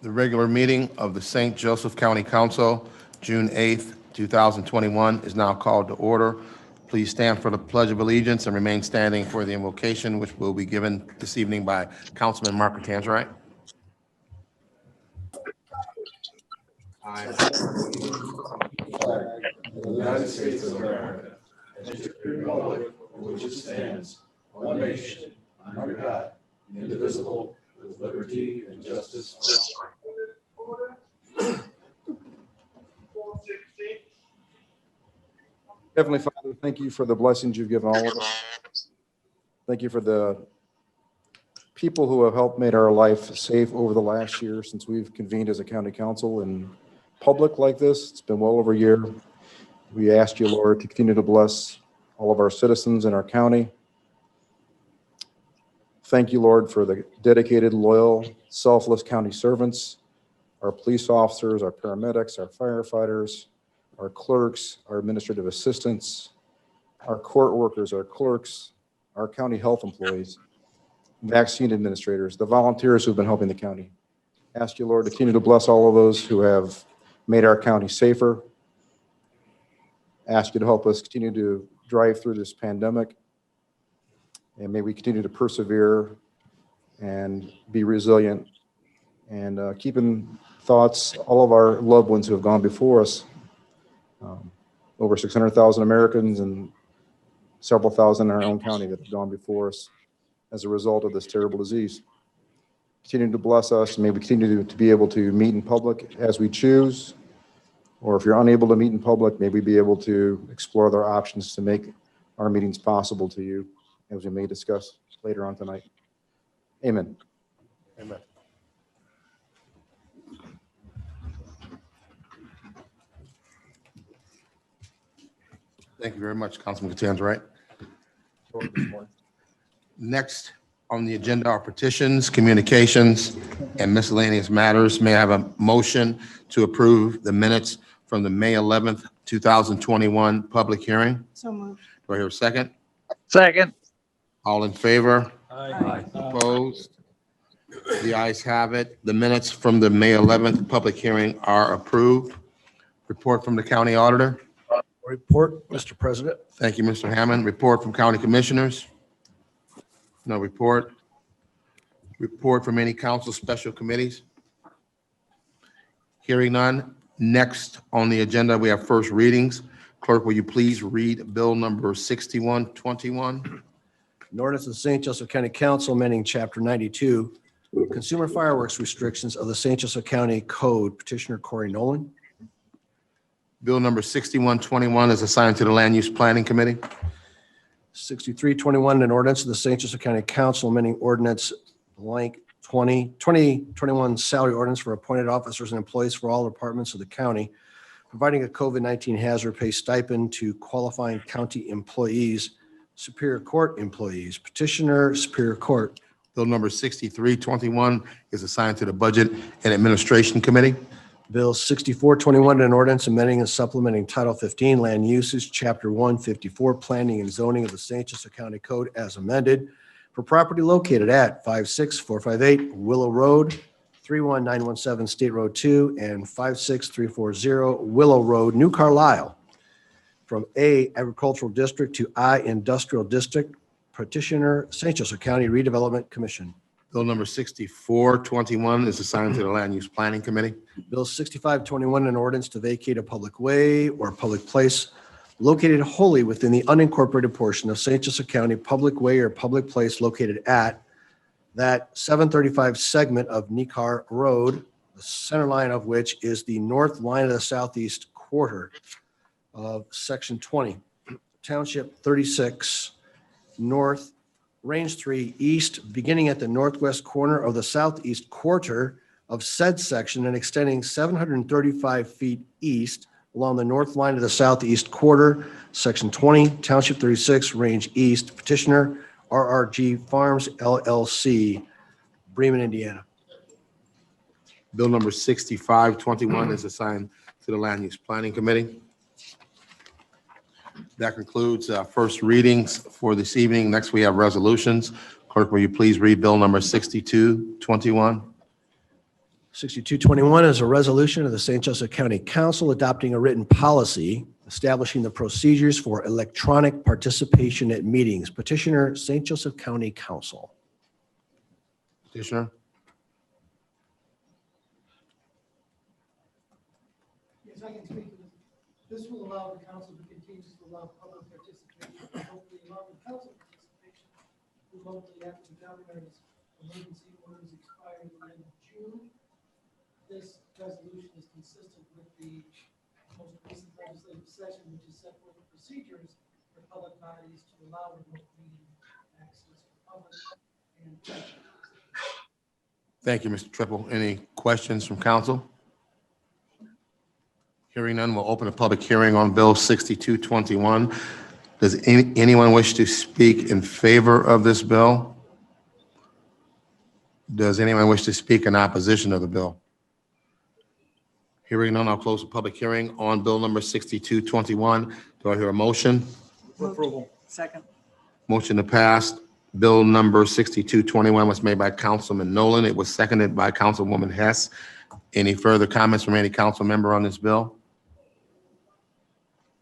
The regular meeting of the St. Joseph County Council, June 8th, 2021, is now called to order. Please stand for the Pledge of Allegiance and remain standing for the invocation, which will be given this evening by Councilman Mark Tanzarite. I the United States of America, and to the republic for which it stands, one nation, under God, indivisible, with liberty and justice for all. Heavenly Father, thank you for the blessings you've given all of us. Thank you for the people who have helped make our life safe over the last year since we've convened as a county council in public like this. It's been well over a year. We ask you, Lord, to continue to bless all of our citizens in our county. Thank you, Lord, for the dedicated, loyal, selfless county servants, our police officers, our paramedics, our firefighters, our clerks, our administrative assistants, our court workers, our clerks, our county health employees, vaccine administrators, the volunteers who've been helping the county. Ask you, Lord, to continue to bless all of those who have made our county safer. Ask you to help us continue to drive through this pandemic. And may we continue to persevere and be resilient and keep in thoughts all of our loved ones who have gone before us. Over 600,000 Americans and several thousand in our own county that have gone before us as a result of this terrible disease. Continue to bless us, and may we continue to be able to meet in public as we choose, or if you're unable to meet in public, may we be able to explore other options to make our meetings possible to you, as we may discuss later on tonight. Amen. Amen. Thank you very much, Councilman Tanzarite. Next on the agenda are petitions, communications, and miscellaneous matters. May I have a motion to approve the minutes from the May 11th, 2021 public hearing? So moved. Do I hear a second? Second. All in favor? Aye. Opposed? The ayes have it. The minutes from the May 11th public hearing are approved. Report from the county auditor. Report, Mr. President. Thank you, Mr. Hammond. Report from county commissioners. No report. Report from any council special committees. Hearing none. Next on the agenda, we have first readings. Clerk, will you please read bill number 6121? An ordinance of the St. Joseph County Council amending Chapter 92, Consumer Fireworks Restrictions of the St. Joseph County Code. Petitioner Corey Nolan. Bill number 6121 is assigned to the Land Use Planning Committee. 6321, an ordinance of the St. Joseph County Council amending ordinance blank 2021 salary ordinance for appointed officers and employees for all departments of the county, providing a COVID-19 hazard pay stipend to qualifying county employees, Superior Court employees. Petitioner Superior Court. Bill number 6321 is assigned to the Budget and Administration Committee. Bill 6421, an ordinance amending and supplementing Title 15 Land Uses, Chapter 154, Planning and Zoning of the St. Joseph County Code as amended for property located at 56458 Willow Road, 31917 State Road 2, and 56340 Willow Road, New Carlisle, from A, Agricultural District to I, Industrial District. Petitioner, St. Joseph County Redevelopment Commission. Bill number 6421 is assigned to the Land Use Planning Committee. Bill 6521, an ordinance to vacate a public way or public place located wholly within the unincorporated portion of St. Joseph County public way or public place located at that 735 segment of Necar Road, the center line of which is the north line of the southeast quarter of Section 20, Township 36, North, Range 3 East, beginning at the northwest corner of the southeast quarter of said section and extending 735 feet east along the north line of the southeast quarter, Section 20, Township 36, Range East. Petitioner, RRG Farms LLC, Bremen, Indiana. Bill number 6521 is assigned to the Land Use Planning Committee. That concludes first readings for this evening. Next, we have resolutions. Clerk, will you please read bill number 6221? 6221 is a resolution of the St. Joseph County Council adopting a written policy establishing the procedures for electronic participation at meetings. Petitioner, St. Joseph County Council. Petitioner? Yes, I can speak to this. This will allow the council to continue to allow public participation, and hopefully allow the council participation remotely after the governor's emergency orders expire at the end of June. This resolution is consistent with the most recent legislative session, which is set forth the procedures for public bodies to allow remote meeting access for public and private. Thank you, Mr. Triple. Any questions from council? Hearing none, we'll open a public hearing on Bill 6221. Does anyone wish to speak in favor of this bill? Does anyone wish to speak in opposition of the bill? Hearing none, I'll close the public hearing on Bill number 6221. Do I hear a motion? For approval. Second. Motion to pass Bill number 6221 was made by Councilman Nolan. It was seconded by Councilwoman Hess. Any further comments from any council member on this bill?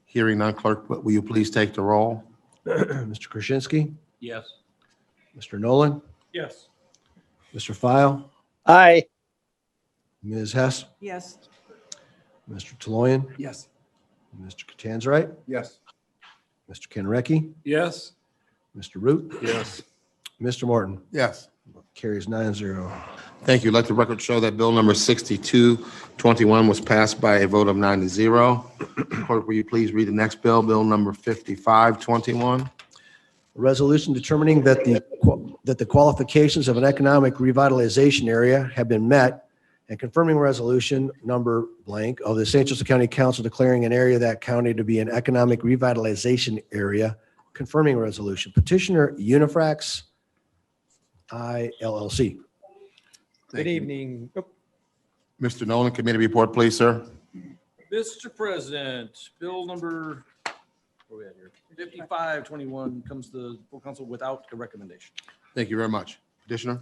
Hearing none, clerk, will you please take the roll? Mr. Krasinski, Yes. Mr. Nolan, Yes. Mr. File, Aye. Ms. Hess, Yes. Mr. Taloyan, Yes. Mr. Catanzarite, Yes. Mr. Kenrecki, Yes. Mr. Root, Yes. Mr. Morton. Yes. Carries 9-0. Thank you. Let the record show that Bill number 6221 was passed by a vote of 9-0. Clerk, will you please read the next bill, Bill number 5521? A resolution determining that the qualifications of an economic revitalization area have been met and confirming resolution number blank of the St. Joseph County Council declaring an area of that county to be an economic revitalization area, confirming resolution. Petitioner Unifrax ILLC. Good evening. Mr. Nolan, committee report, please, sir. Mr. President, bill number, where we at here? 5521 comes to the full council without a recommendation. Thank you very much. Petitioner?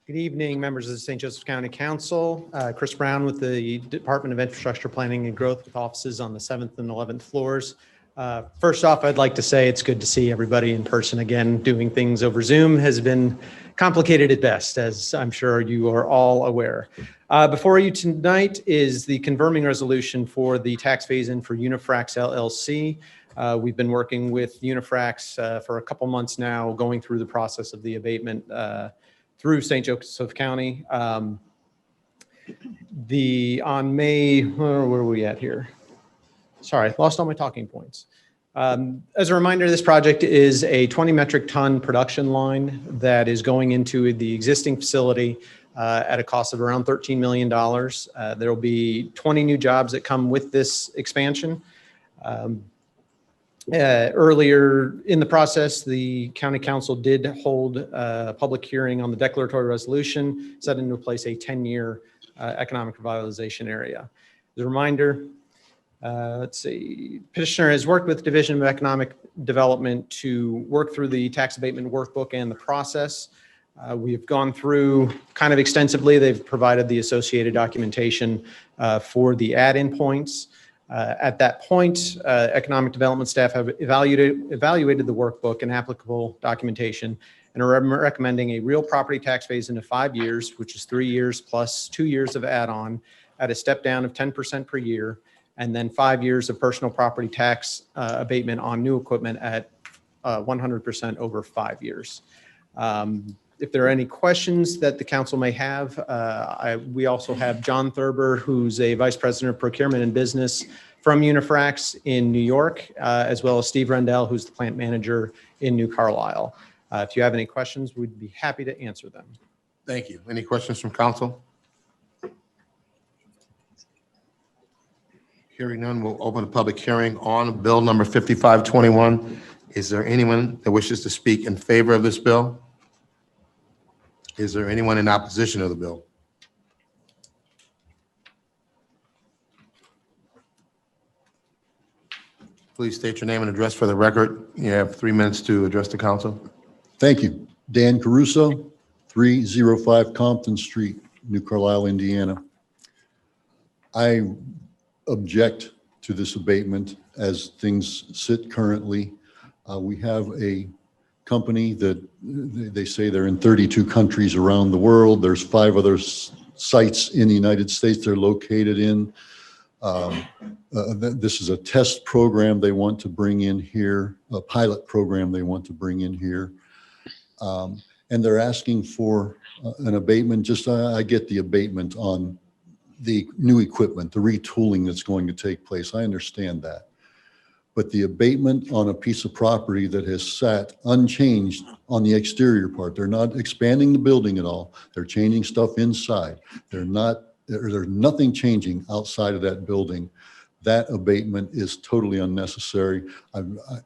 Good evening, members of the St. Joseph County Council. Chris Brown with the Department of Infrastructure Planning and Growth with offices on the 7th and 11th floors. First off, I'd like to say it's good to see everybody in person again. Doing things over Zoom has been complicated at best, as I'm sure you are all aware. Before you tonight is the confirming resolution for the tax phase-in for Unifrax LLC. We've been working with Unifrax for a couple months now, going through the process of the abatement through St. Joseph County. On May, where are we at here? Sorry, lost all my talking points. As a reminder, this project is a 20 metric ton production line that is going into the existing facility at a cost of around $13 million. There will be 20 new jobs that come with this expansion. Earlier in the process, the county council did hold a public hearing on the declaratory resolution, set into place a 10-year economic revitalization area. As a reminder, let's see, petitioner has worked with Division of Economic Development to work through the tax abatement workbook and the process. We've gone through kind of extensively. They've provided the associated documentation for the add-in points. At that point, economic development staff have evaluated the workbook and applicable documentation and are recommending a real property tax phase into 5 years, which is 3 years plus 2 years of add-on at a step down of 10% per year, and then 5 years of personal property tax abatement on new equipment at 100% over 5 years. If there are any questions that the council may have, we also have John Thurber, who's a vice president of procurement and business from Unifrax in New York, as well as Steve Rendell, who's the plant manager in New Carlisle. If you have any questions, we'd be happy to answer them. Thank you. Any questions from council? Hearing none, we'll open a public hearing on bill number 5521. Is there anyone that wishes to speak in favor of this bill? Is there anyone in opposition of the bill? Please state your name and address for the record. You have 3 minutes to address the council. Thank you. Dan Caruso, 305 Compton Street, New Carlisle, Indiana. I object to this abatement as things sit currently. We have a company that they say they're in 32 countries around the world. There's 5 other sites in the United States they're located in. This is a test program they want to bring in here, a pilot program they want to bring in here. And they're asking for an abatement. Just I get the abatement on the new equipment, the retooling that's going to take place. I understand that. But the abatement on a piece of property that has sat unchanged on the exterior part, they're not expanding the building at all. They're changing stuff inside. There's nothing changing outside of that building. That abatement is totally unnecessary.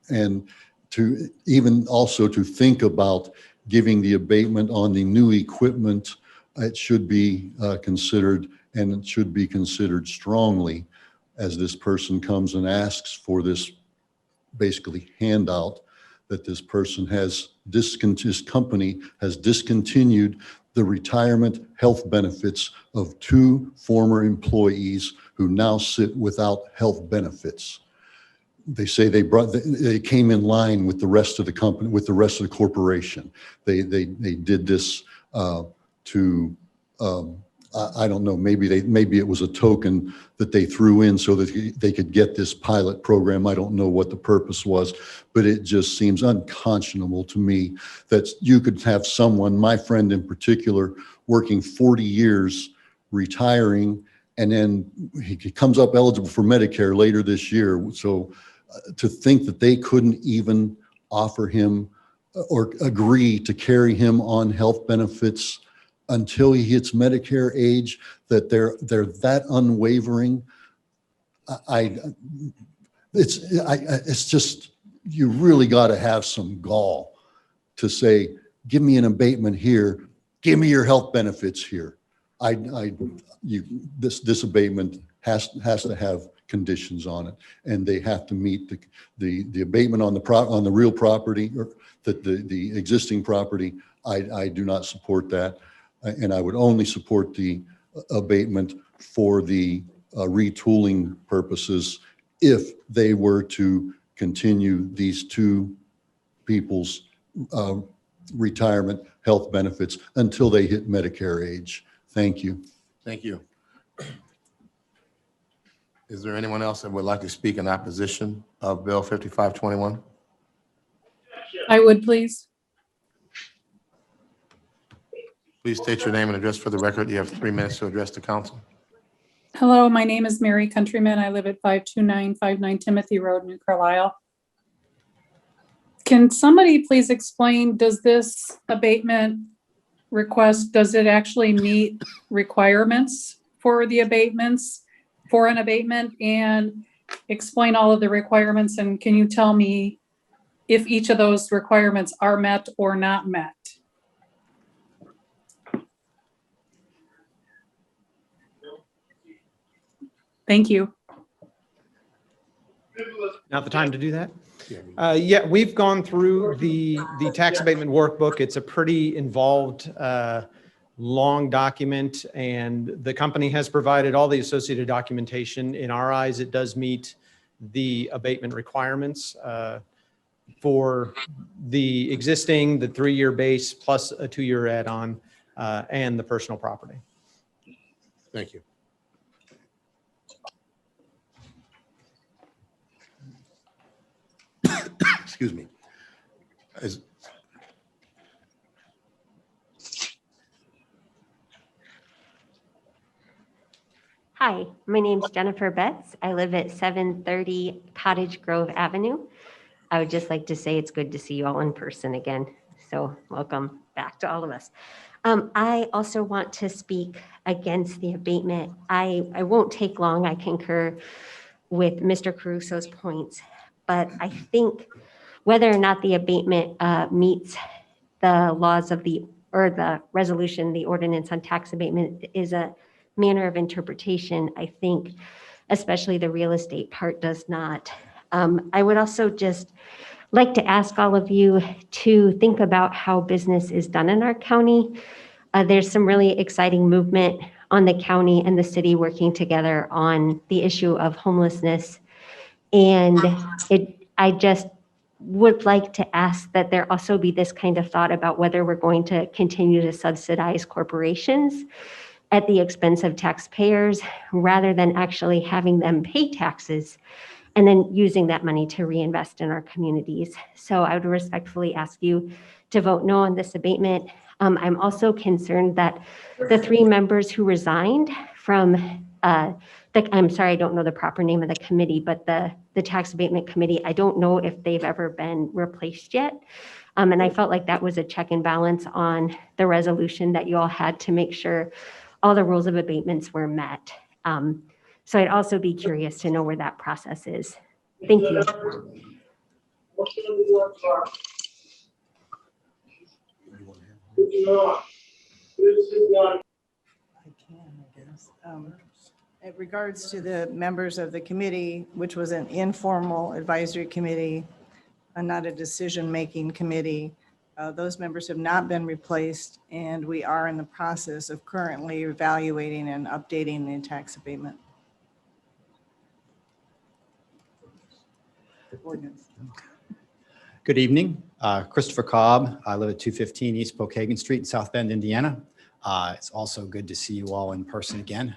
And to even also to think about giving the abatement on the new equipment, it should be considered, and it should be considered strongly as this person comes and asks for this basically handout that this person has, his company has discontinued the retirement health benefits of 2 former employees who now sit without health benefits. They say they came in line with the rest of the company, with the rest of the corporation. They did this to I don't know, maybe it was a token that they threw in so that they could get this pilot program. I don't know what the purpose was, but it just seems unconscionable to me that you could have someone, my friend in particular, working 40 years, retiring, and then he comes up eligible for Medicare later this year. So to think that they couldn't even offer him or agree to carry him on health benefits until he hits Medicare age, that they're that unwavering. It's just, you really got to have some gall to say, give me an abatement here, give me your health benefits here. This abatement has to have conditions on it, and they have to meet the abatement on the real property, or the existing property. I do not support that. And I would only support the abatement for the retooling purposes if they were to continue these 2 people's retirement health benefits until they hit Medicare age. Thank you. Thank you. Is there anyone else that would like to speak in opposition of Bill 5521? I would, please. Please state your name and address for the record. You have 3 minutes to address the council. Hello, my name is Mary Countryman. I live at 52959 Timothy Road, New Carlisle. Can somebody please explain, does this abatement request, does it actually meet requirements for the abatements, for an abatement, and explain all of the requirements? And can you tell me if each of those requirements are met or not met? Thank you. Not the time to do that? Yeah, we've gone through the tax abatement workbook. It's a pretty involved, long document, and the company has provided all the associated documentation. In our eyes, it does meet the abatement requirements for the existing, the 3-year base plus a 2-year add-on, and the personal property. Thank you. Excuse me. Hi, my name's Jennifer Betts. I live at 730 Cottage Grove Avenue. I would just like to say it's good to see you all in person again. So welcome back to all of us. I also want to speak against the abatement. I won't take long. I concur with Mr. Caruso's points, but I think whether or not the abatement meets the laws of the resolution, the ordinance on tax abatement, is a manner of interpretation. I think especially the real estate part does not. I would also just like to ask all of you to think about how business is done in our county. There's some really exciting movement on the county and the city working together on the issue of homelessness. And I just would like to ask that there also be this kind of thought about whether we're going to continue to subsidize corporations at the expense of taxpayers rather than actually having them pay taxes and then using that money to reinvest in our communities. So I would respectfully ask you to vote no on this abatement. I'm also concerned that the 3 members who resigned from I'm sorry, I don't know the proper name of the committee, but the tax abatement committee, I don't know if they've ever been replaced yet. And I felt like that was a check and balance on the resolution that you all had to make sure all the rules of abatements were met. So I'd also be curious to know where that process is. Thank you. I can, I guess. In regards to the members of the committee, which was an informal advisory committee, and not a decision-making committee, those members have not been replaced, and we are in the process of currently evaluating and updating the tax abatement ordinance. Good evening. Christopher Cobb. I live at 215 East Pokagon Street in South Bend, Indiana. It's also good to see you all in person again.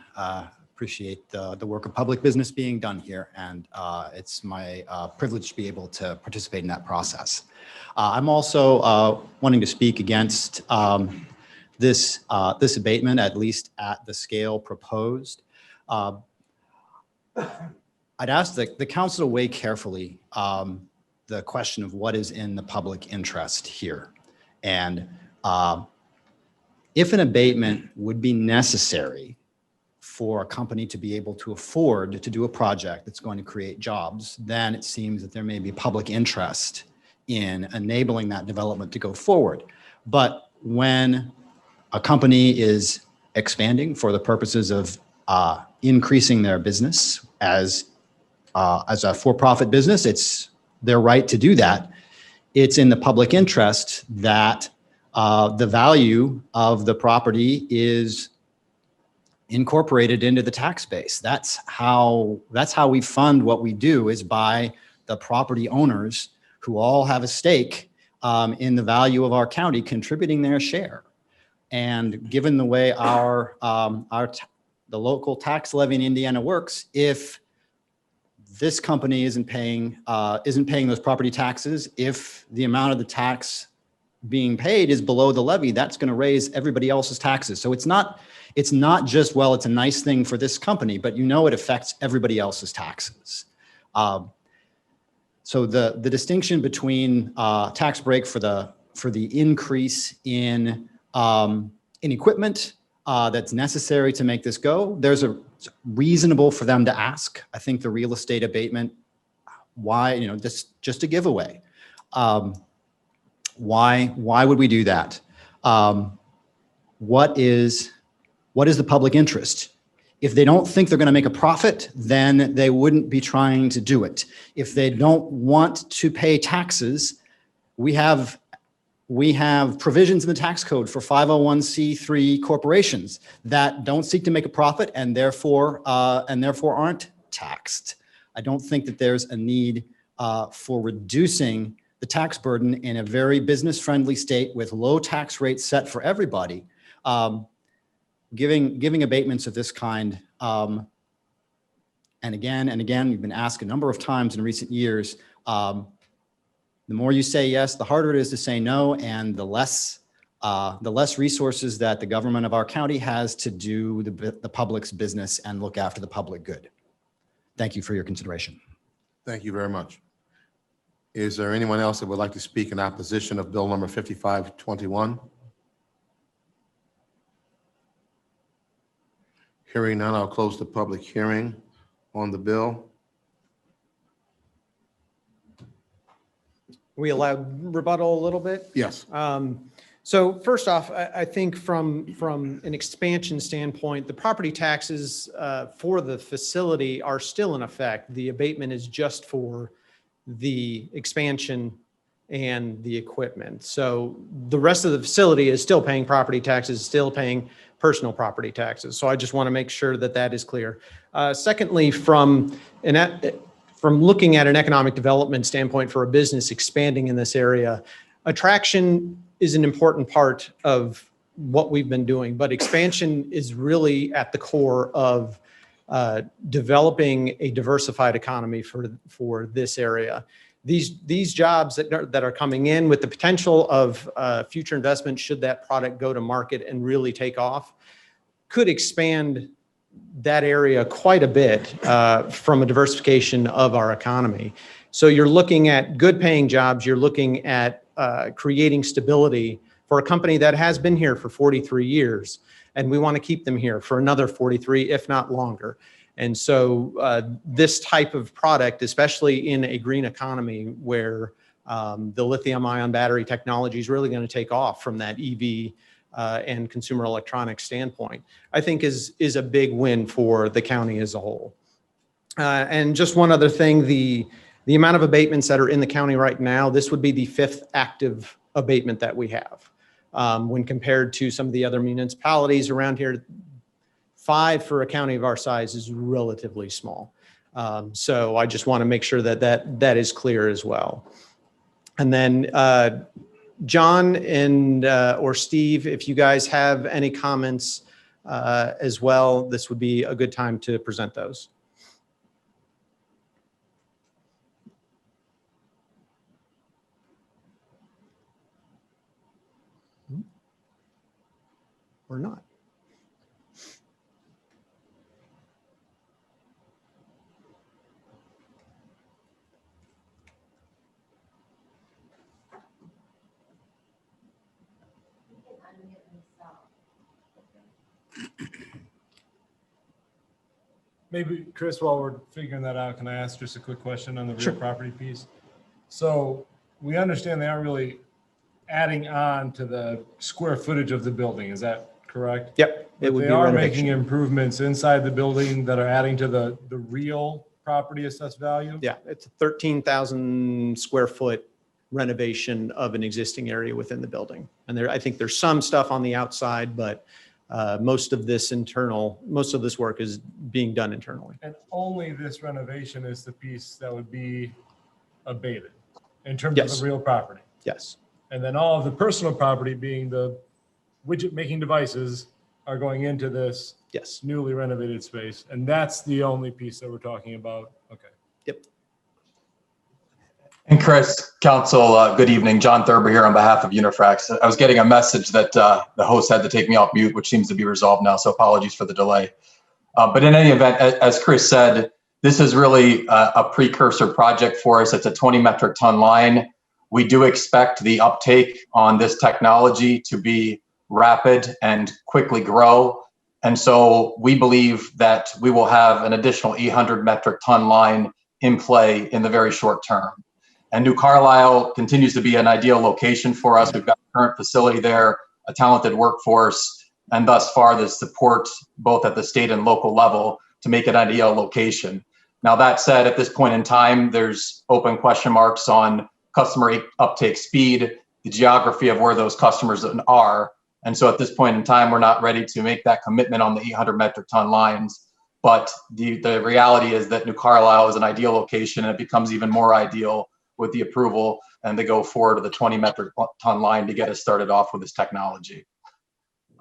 Appreciate the work of public business being done here, and it's my privilege to be able to participate in that process. I'm also wanting to speak against this abatement, at least at the scale proposed. I'd ask the council to weigh carefully the question of what is in the public interest here. And if an abatement would be necessary for a company to be able to afford to do a project that's going to create jobs, then it seems that there may be public interest in enabling that development to go forward. But when a company is expanding for the purposes of increasing their business as a for-profit business, it's their right to do that. It's in the public interest that the value of the property is incorporated into the tax base. That's how we fund what we do, is by the property owners who all have a stake in the value of our county contributing their share. And given the way the local tax levy in Indiana works, if this company isn't paying those property taxes, if the amount of the tax being paid is below the levy, that's going to raise everybody else's taxes. So it's not just, well, it's a nice thing for this company, but it affects everybody else's taxes. So the distinction between tax break for the increase in equipment that's necessary to make this go, there's a reasonable for them to ask. I think the real estate abatement, why, just a giveaway. Why would we do that? What is the public interest? If they don't think they're going to make a profit, then they wouldn't be trying to do it. If they don't want to pay taxes, we have provisions in the tax code for 501c3 corporations that don't seek to make a profit and therefore aren't taxed. I don't think that there's a need for reducing the tax burden in a very business-friendly state with low tax rates set for everybody. Giving abatements of this kind, and again, we've been asked a number of times in recent years, the more you say yes, the harder it is to say no, and the less resources that the government of our county has to do the public's business and look after the public good. Thank you for your consideration. Thank you very much. Is there anyone else that would like to speak in opposition of Bill number 5521? Hearing none, I'll close the public hearing on the bill. We allowed rebuttal a little bit? Yes. So first off, I think from an expansion standpoint, the property taxes for the facility are still in effect. The abatement is just for the expansion and the equipment. So the rest of the facility is still paying property taxes, still paying personal property taxes. So I just want to make sure that that is clear. Secondly, from looking at an economic development standpoint for a business expanding in this area, attraction is an important part of what we've been doing, but expansion is really at the core of developing a diversified economy for this area. These jobs that are coming in with the potential of future investment, should that product go to market and really take off, could expand that area quite a bit from a diversification of our economy. So you're looking at good paying jobs, you're looking at creating stability for a company that has been here for 43 years, and we want to keep them here for another 43, if not longer. And so this type of product, especially in a green economy where the lithium-ion battery technology is really going to take off from that EV and consumer electronics standpoint, I think is a big win for the county as a whole. And just one other thing, the amount of abatements that are in the county right now, this would be the 5th active abatement that we have. When compared to some of the other municipalities around here, 5 for a county of our size is relatively small. So I just want to make sure that is clear as well. And then John and or Steve, if you guys have any comments as well, this would be a good time to present those. Or not. Maybe, Chris, while we're figuring that out, can I ask just a quick question on the real Sure. property piece? So we understand they aren't really adding on to the square footage of the building, is that correct? Yep. But they are making improvements inside the building that are adding to the real property assessed value? Yeah, it's a 13,000 square foot renovation of an existing area within the building. And I think there's some stuff on the outside, but most of this work is being done internally. And only this renovation is the piece that would be abated in terms of the real property? Yes. And then all of the personal property, being the widget making devices, are going into this newly renovated space. And that's the only piece that we're talking about. Okay. Yep. And Chris, Council, good evening. John Thurber here on behalf of Unifrax. I was getting a message that the host had to take me off mute, which seems to be resolved now, so apologies for the delay. But in any event, as Chris said, this is really a precursor project for us. It's a 20 metric ton line. We do expect the uptake on this technology to be rapid and quickly grow. And so we believe that we will have an additional 800 metric ton line in play in the very short term. And New Carlisle continues to be an ideal location for us. We've got a current facility there, a talented workforce, and thus far the support both at the state and local level to make it an ideal location. Now that said, at this point in time, there's open question marks on customer uptake speed, the geography of where those customers are. And so at this point in time, we're not ready to make that commitment on the 800 metric ton lines. But the reality is that New Carlisle is an ideal location, and it becomes even more ideal with the approval and to go forward to the 20 metric ton line to get us started off with this technology.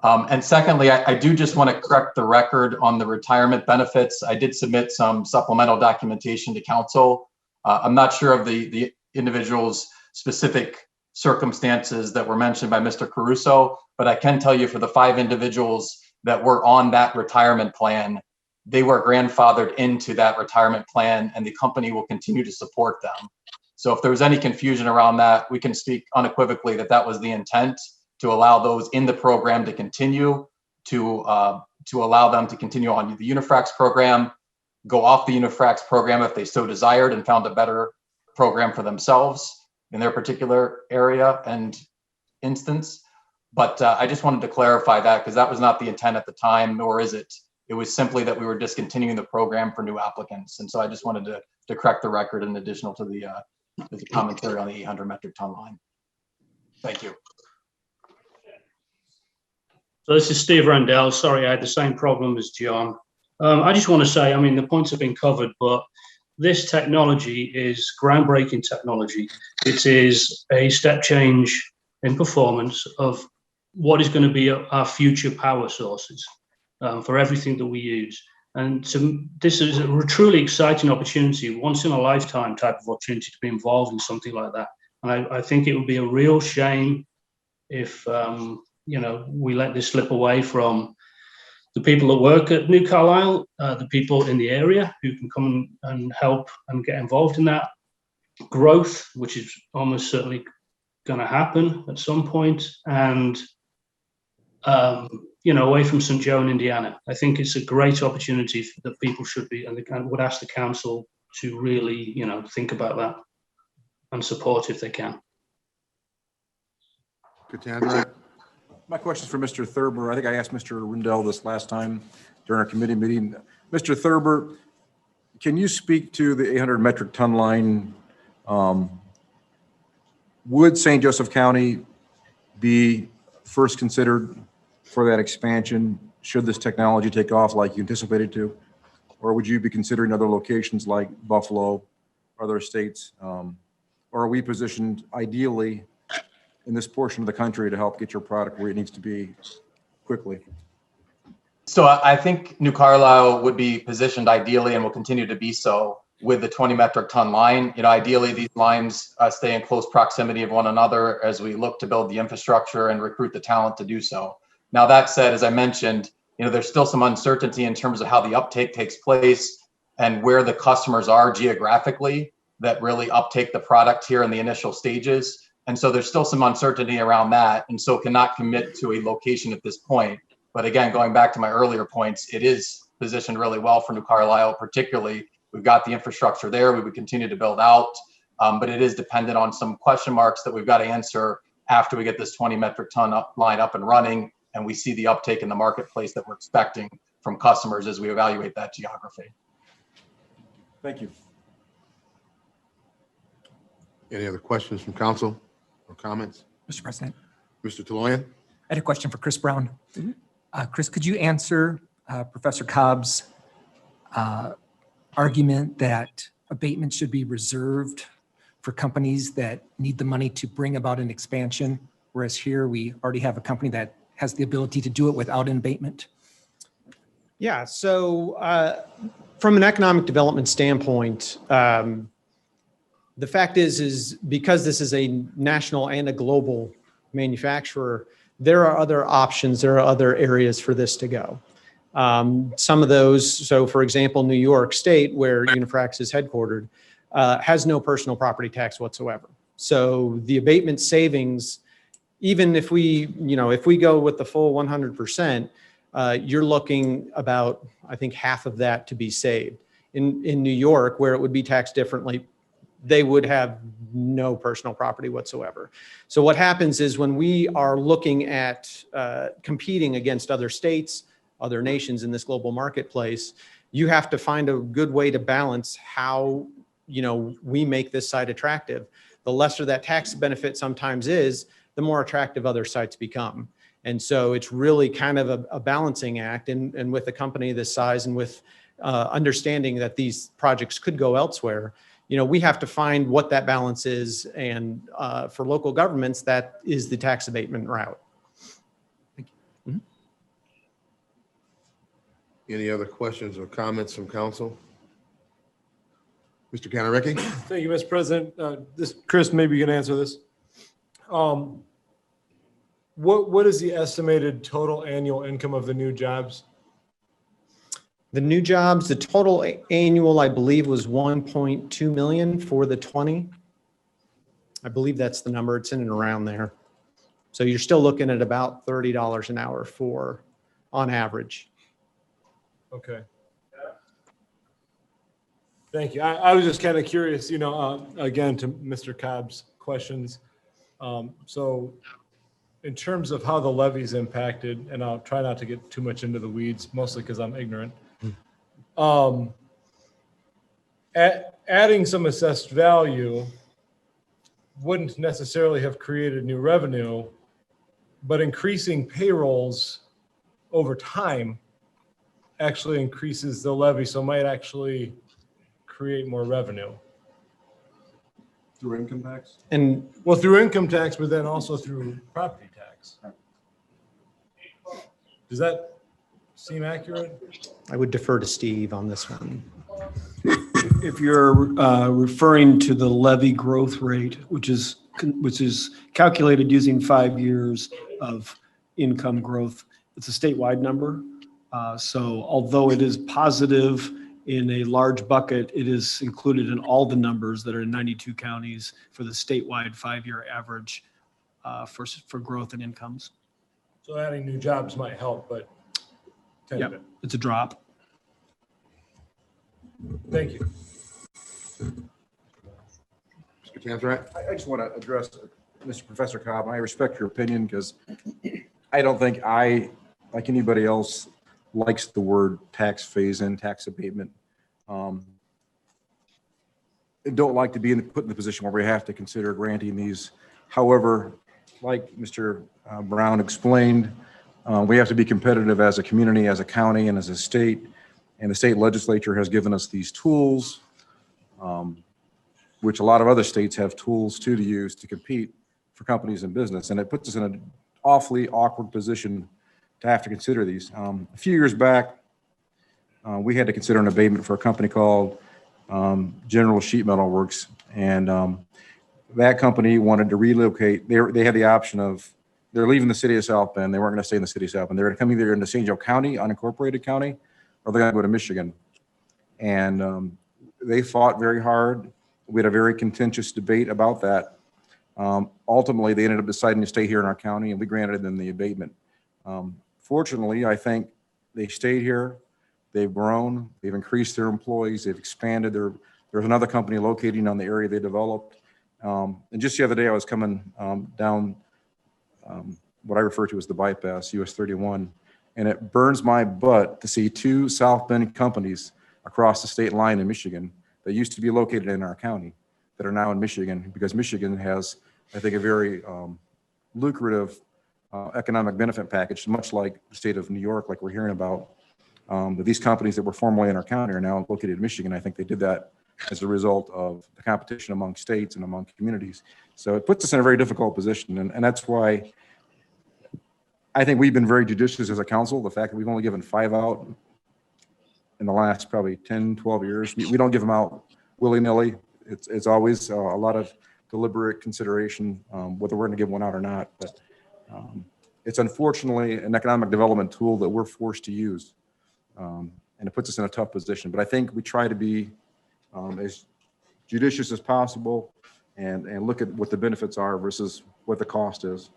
And secondly, I do just want to correct the record on the retirement benefits. I did submit some supplemental documentation to council. I'm not sure of the individual's specific circumstances that were mentioned by Mr. Caruso, but I can tell you for the 5 individuals that were on that retirement plan, they were grandfathered into that retirement plan, and the company will continue to support them. So if there was any confusion around that, we can speak unequivocally that that was the intent, to allow those in the program to continue, to allow them to continue on the Unifrax program, go off the Unifrax program if they so desired and found a better program for themselves in their particular area and instance. But I just wanted to clarify that, because that was not the intent at the time, nor is it. It was simply that we were discontinuing the program for new applicants. And so I just wanted to correct the record in addition to the with the commentary on the 800 metric ton line. Thank you. So this is Steve Rendell. Sorry, I had the same problem as John. I just want to say, I mean, the points have been covered, but this technology is groundbreaking technology. It is a step change in performance of what is going to be our future power sources for everything that we use. And this is a truly exciting opportunity, once in a lifetime type of opportunity to be involved in something like that. And I think it would be a real shame if, we let this slip away from the people that work at New Carlisle, the people in the area who can come and help and get involved in that growth, which is almost certainly going to happen at some point, and away from St. Joe in Indiana. I think it's a great opportunity that people should be, and would ask the council to really, think about that and support if they can. Cassandra? My question is for Mr. Thurber. I think I asked Mr. Rendell this last time during our committee meeting. Mr. Thurber, can you speak to the 800 metric ton line? Would St. Joseph County be first considered for that expansion should this technology take off like you anticipated to? Or would you be considering other locations like Buffalo, other states? Or are we positioned ideally in this portion of the country to help get your product where it needs to be quickly? So I think New Carlisle would be positioned ideally and will continue to be so with the 20 metric ton line. Ideally these lines stay in close proximity of one another as we look to build the infrastructure and recruit the talent to do so. Now that said, as I mentioned, there's still some uncertainty in terms of how the uptake takes place and where the customers are geographically that really uptake the product here in the initial stages. And so there's still some uncertainty around that. And so cannot commit to a location at this point. But again, going back to my earlier points, it is positioned really well for New Carlisle, particularly. We've got the infrastructure there. We would continue to build out, but it is dependent on some question marks that we've got to answer after we get this 20 metric ton line up and running. And we see the uptake in the marketplace that we're expecting from customers as we evaluate that geography. Thank you. Any other questions from council or comments? Mr. President, Mr. Taloyan? I had a question for Chris Brown. Chris, could you answer Professor Cobb's argument that abatement should be reserved for companies that need the money to bring about an expansion, whereas here we already have a company that has the ability to do it without an abatement? Yeah, so from an economic development standpoint, the fact is because this is a national and a global manufacturer, there are other options, there are other areas for this to go. Some of those, so for example, New York State, where Unifrax is headquartered, has no personal property tax whatsoever. So the abatement savings, even if we go with the full 100%, you're looking about, I think, half of that to be saved. In New York, where it would be taxed differently, they would have no personal property whatsoever. So what happens is when we are looking at competing against other states, other nations in this global marketplace, you have to find a good way to balance how we make this site attractive. The lesser that tax benefit sometimes is, the more attractive other sites become. And so it's really kind of a balancing act. And with a company this size and with understanding that these projects could go elsewhere, we have to find what that balance is. And for local governments, that is the tax abatement route. Thank you. Mm-hmm. Any other questions or comments from council? Mr. Kanaricki? Thank you, Mr. President. Chris, maybe you can answer this. What is the estimated total annual income of the new jobs? The new jobs, the total annual, I believe, was 1.2 million for the 20. I believe that's the number. It's in and around there. So you're still looking at about $30 an hour on average. Okay. Thank you. I was just kind of curious, again, to Mr. Cobb's questions. So in terms of how the levy's impacted, and I'll try not to get too much into the weeds, mostly because I'm ignorant. Adding some assessed value wouldn't necessarily have created new revenue, but increasing payrolls over time actually increases the levy, so might actually create more revenue. Through income tax? And Well, through income tax, but then also through property tax. Does that seem accurate? I would defer to Steve on this one. If you're referring to the levy growth rate, which is calculated using 5 years of income growth, it's a statewide number. So although it is positive in a large bucket, it is included in all the numbers that are in 92 counties for the statewide 5-year average for growth in incomes. So adding new jobs might help, but. Yeah, it's a drop. Thank you. Mr. Tanzarek? I just want to address Mr. Professor Cobb. I respect your opinion because I don't think I, like anybody else, likes the word tax phase-in, tax abatement. I don't like to be put in the position where we have to consider granting these. However, like Mr. Brown explained, we have to be competitive as a community, as a county, and as a state. And the state legislature has given us these tools, which a lot of other states have tools to use to compete for companies and business. And it puts us in an awfully awkward position to have to consider these. A few years back, we had to consider an abatement for a company called General Sheet Metal Works. And that company wanted to relocate. They had the option of, they're leaving the city of South Bend. They weren't going to stay in the city of South Bend. They're going to come either into St. Joe County, unincorporated county, or they're going to go to Michigan. And they fought very hard. We had a very contentious debate about that. Ultimately, they ended up deciding to stay here in our county, and we granted them the abatement. Fortunately, I think they stayed here. They've grown. They've increased their employees. They've expanded. There's another company locating on the area they developed. And just the other day, I was coming down what I refer to as the bypass, US 31, and it burns my butt to see two South Bend companies across the state line in Michigan that used to be located in our county that are now in Michigan, because Michigan has, I think, a very lucrative economic benefit package, much like the state of New York, like we're hearing about. But these companies that were formerly in our county are now located in Michigan. I think they did that as a result of the competition among states and among communities. So it puts us in a very difficult position. And that's why I think we've been very judicious as a council. The fact that we've only given 5 out in the last probably 10, 12 years. We don't give them out willy-nilly. It's always a lot of deliberate consideration, whether we're going to give one out or not. But it's unfortunately an economic development tool that we're forced to use. And it puts us in a tough position. But I think we try to be as judicious as possible and look at what the benefits are versus what the cost is.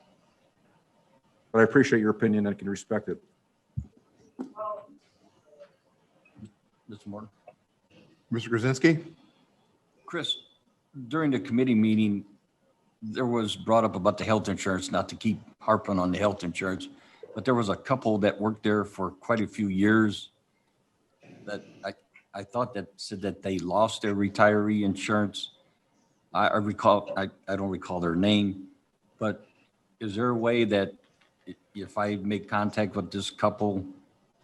But I appreciate your opinion and can respect it. Mr. Morton. Mr. Krasinski? Chris, during the committee meeting, there was brought up about the health insurance, not to keep harping on the health insurance, but there was a couple that worked there for quite a few years that I thought that said that they lost their retiree insurance. I don't recall their name, but is there a way that if I make contact with this couple,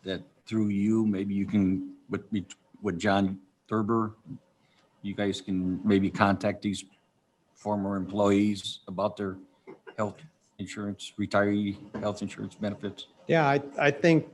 that through you, maybe you can, with John Thurber, you guys can maybe contact these former employees about their health insurance, retiree health insurance benefits? Yeah, I think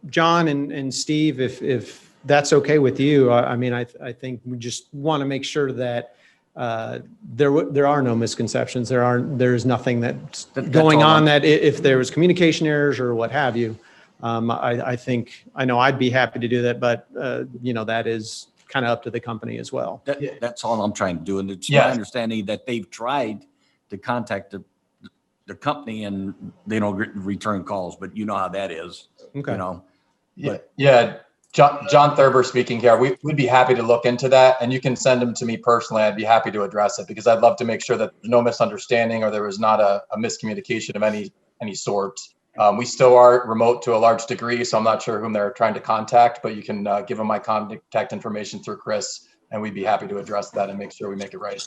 John and Steve, if that's okay with you, I mean, I think we just want to make sure that there are no misconceptions. There's nothing that's going on that if there was communication errors or what have you. I know I'd be happy to do that, but that is kind of up to the company as well. That's all I'm trying to do. And it's my understanding that they've tried to contact the company and they don't return calls, but you know how that is. Okay. Yeah. John Thurber speaking here. We'd be happy to look into that, and you can send them to me personally. I'd be happy to address it because I'd love to make sure that there's no misunderstanding or there was not a miscommunication of any sort. We still are remote to a large degree, so I'm not sure whom they're trying to contact, but you can give them my contact information through Chris, and we'd be happy to address that and make sure we make it right.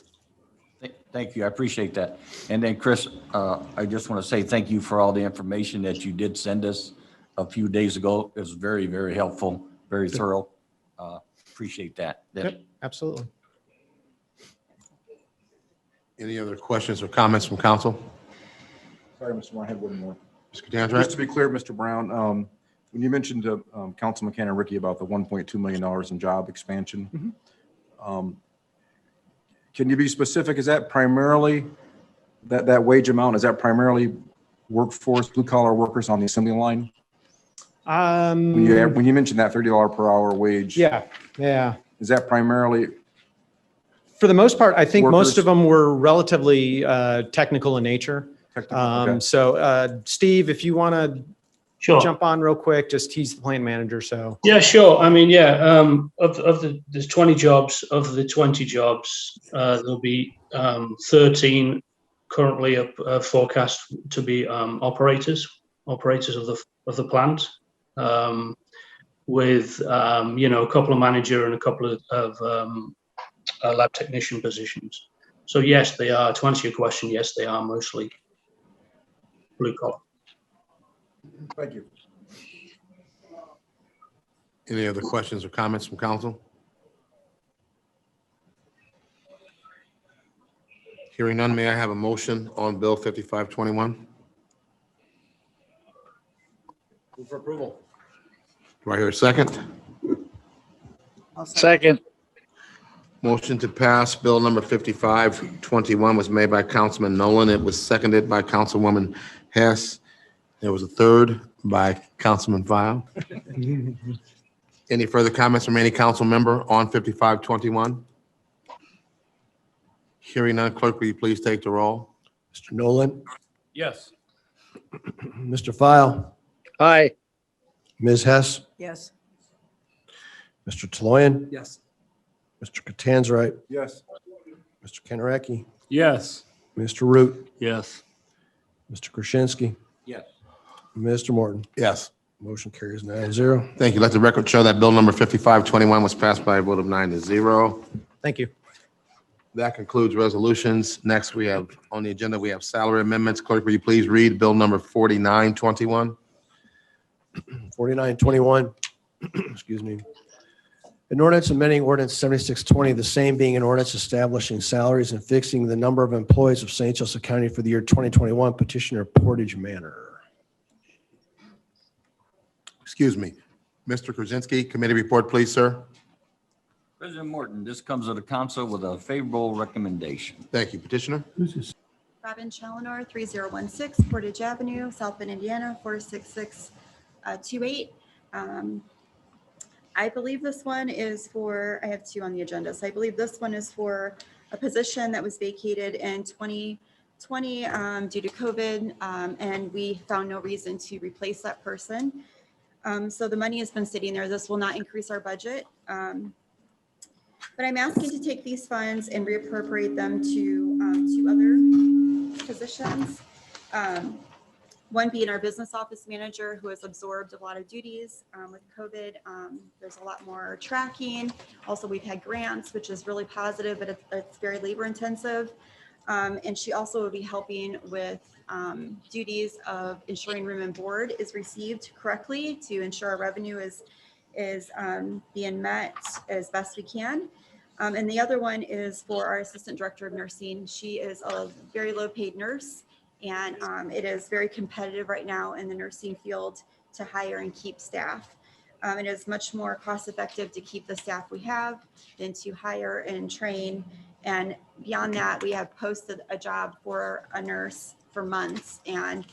Thank you. I appreciate that. And then Chris, I just want to say thank you for all the information that you did send us a few days ago. It was very, very helpful, very thorough. Appreciate that. Yep, absolutely. Any other questions or comments from council? Sorry, Mr. Moore, I had one more. Mr. Katantra? Just to be clear, Mr. Brown, when you mentioned to Councilman Cannon Ricky about the $1.2 million in job expansion, can you be specific? Is that primarily, that wage amount, is that primarily workforce, blue collar workers on the assembly line? When you mentioned that $30 per hour wage. Yeah. Is that primarily? For the most part, I think most Workers? of them were relatively technical in nature. Okay. So Steve, if you want to Sure. jump on real quick, just he's the plant manager, so. Yeah, sure. I mean, yeah, there's 20 jobs. Of the 20 jobs, there'll be 13 currently forecast to be operators of the plant, with a couple of manager and a couple of lab technician positions. So yes, they are. To answer your question, yes, they are mostly blue collar. Thank you. Any other questions or comments from council? Hearing none, may I have a motion on Bill 5521? Move for approval. Do I hear a second? Second. Motion to pass Bill number 5521 was made by Councilman Nolan. It was seconded by Councilwoman Hess. There was a third by Councilman File. Any further comments from any council member on 5521? Hearing none, clerk, will you please take the roll? Mr. Nolan, Yes. Mr. File, Aye. Ms. Hess, Yes. Mr. Taloyan, Yes. Mr. Catanzarite, Yes. Mr. Kennerecki, Yes. Mr. Root, Yes. Mr. Krasinski, Yes. Mr. Morton. Yes. Motion carries 9-0. Thank you. Let the record show that Bill number 5521 was passed by a vote of 9-0. Thank you. That concludes resolutions. Next, we have, on the agenda, we have salary amendments. Clerk, will you please read Bill number 4921? 4921, excuse me. An ordinance amending ordinance 7620, the same being an ordinance establishing salaries and fixing the number of employees of St. Joseph County for the year 2021, petitioner Portage Manor. Excuse me. Mr. Krasinski, committee report, please, sir. President Morton, this comes to the council with a favorable recommendation. Thank you. Petitioner? Robin Challenor, 3016 Portage Avenue, South Bend, Indiana, 46628. I believe this one is for, I have two on the agenda. So I believe this one is for a position that was vacated in 2020 due to COVID, and we found no reason to replace that person. So the money has been sitting there. This will not increase our budget. But I'm asking to take these funds and reappropriate them to two other positions. One being our business office manager, who has absorbed a lot of duties with COVID. There's a lot more tracking. Also, we've had grants, which is really positive, but it's very labor intensive. And she also will be helping with duties of ensuring room and board is received correctly to ensure our revenue is being met as best we can. And the other one is for our assistant director of nursing. She is a very low paid nurse, and it is very competitive right now in the nursing field to hire and keep staff. It is much more cost effective to keep the staff we have than to hire and train. And beyond that, we have posted a job for a nurse for months and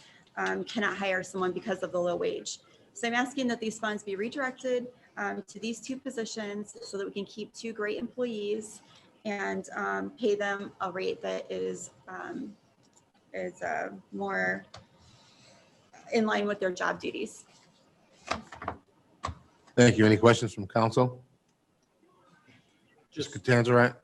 cannot hire someone because of the low wage. So I'm asking that these funds be redirected to these two positions so that we can keep two great employees and pay them a rate that is more in line with their job duties. Thank you. Any questions from council? Just Catanzarite?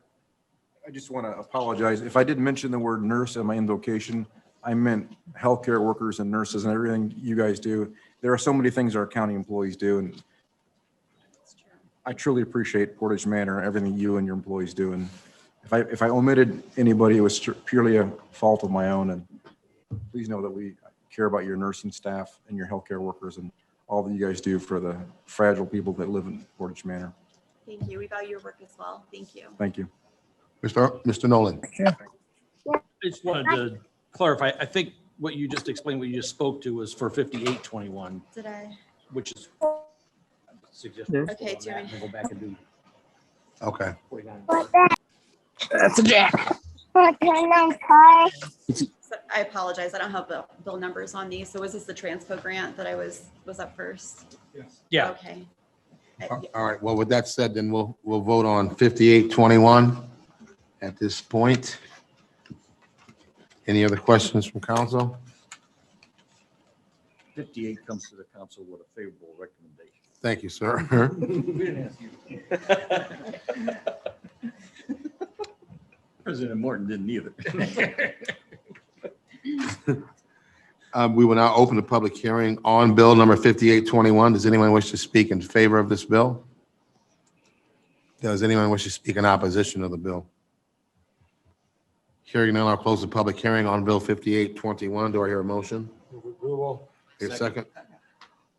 I just want to apologize. If I did mention the word nurse in my invocation, I meant healthcare workers and nurses and everything you guys do. There are so many things our county employees do, and I truly appreciate Portage Manor, everything you and your employees do. And if if I omitted anybody, it was purely a fault of my own. And please know that we care about your nursing staff and your healthcare workers and all that you guys do for the fragile people that live in Portage Manor. Thank you. We value your work as well. Thank you. Thank you. Mr. Nolan. I just wanted to clarify, I think what you just explained, what you just spoke to was for 5821, Did I? which is suggestion. Okay, do you want me- Go back and do Okay. 49. That's a jack. So I apologize. I don't have the bill numbers on these. So was this the transpo grant that I was up first? Yeah. Okay. All right, well, with that said, then we'll vote on 5821 at this point. Any other questions from council? 58 comes to the council with a favorable recommendation. Thank you, sir. We didn't ask you. President Morton didn't either. We will now open the public hearing on bill number 5821. Does anyone wish to speak in favor of this bill? Does anyone wish to speak in opposition of the bill? Hearing none, I'll close the public hearing on bill 5821. Do I hear a motion? Hear a second?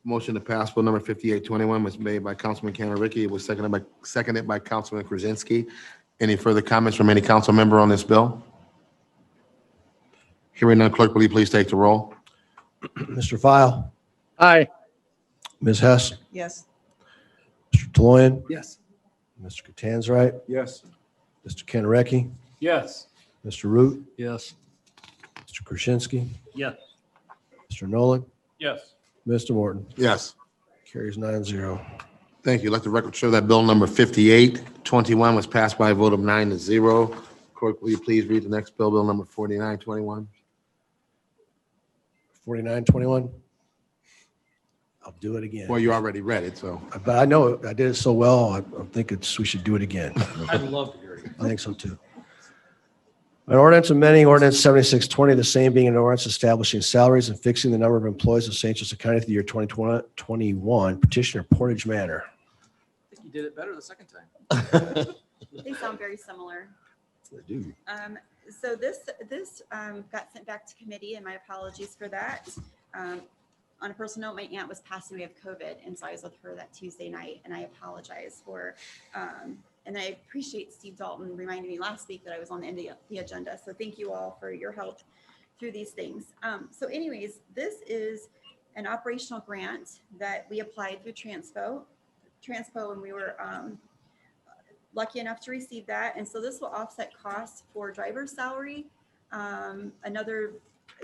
Motion to pass bill number 5821 was made by Councilman Kanaricki. It was seconded by Councilman Krasinski. Any further comments from any council member on this bill? Hearing none, clerk, will you please take the roll? Mr. File, Aye. Ms. Hess, Yes. Mr. Taloyan, Yes. Mr. Catanzarite, Yes. Mr. Kanaricki, Yes. Mr. Root, Yes. Mr. Krasinski, Yes. Mr. Nolan, Yes. Mr. Morton. Yes. Carries 9-0. Thank you. Let the record show that bill number 5821 was passed by a vote of 9-0. Clerk, will you please read the next bill, bill number 4921? 4921. I'll do it again. Well, you already read it, so. But I know I did it so well, I think we should do it again. I'd love to hear you. I think so too. An ordinance amending ordinance 7620, the same being an ordinance establishing salaries and fixing the number of employees of St. Joseph County for the year 2021. Petitioner Portage Manor. I think you did it better the second time. They sound very similar. They do. So this got sent back to committee, and my apologies for that. On a personal note, my aunt was passed away of COVID, and so I was with her that Tuesday night, and I apologize for, and I appreciate Steve Dalton reminding me last week that I was on the end of the agenda. So thank you all for your help through these things. So anyways, this is an operational grant that we applied through Transpo, and we were lucky enough to receive that. And so this will offset costs for driver's salary, another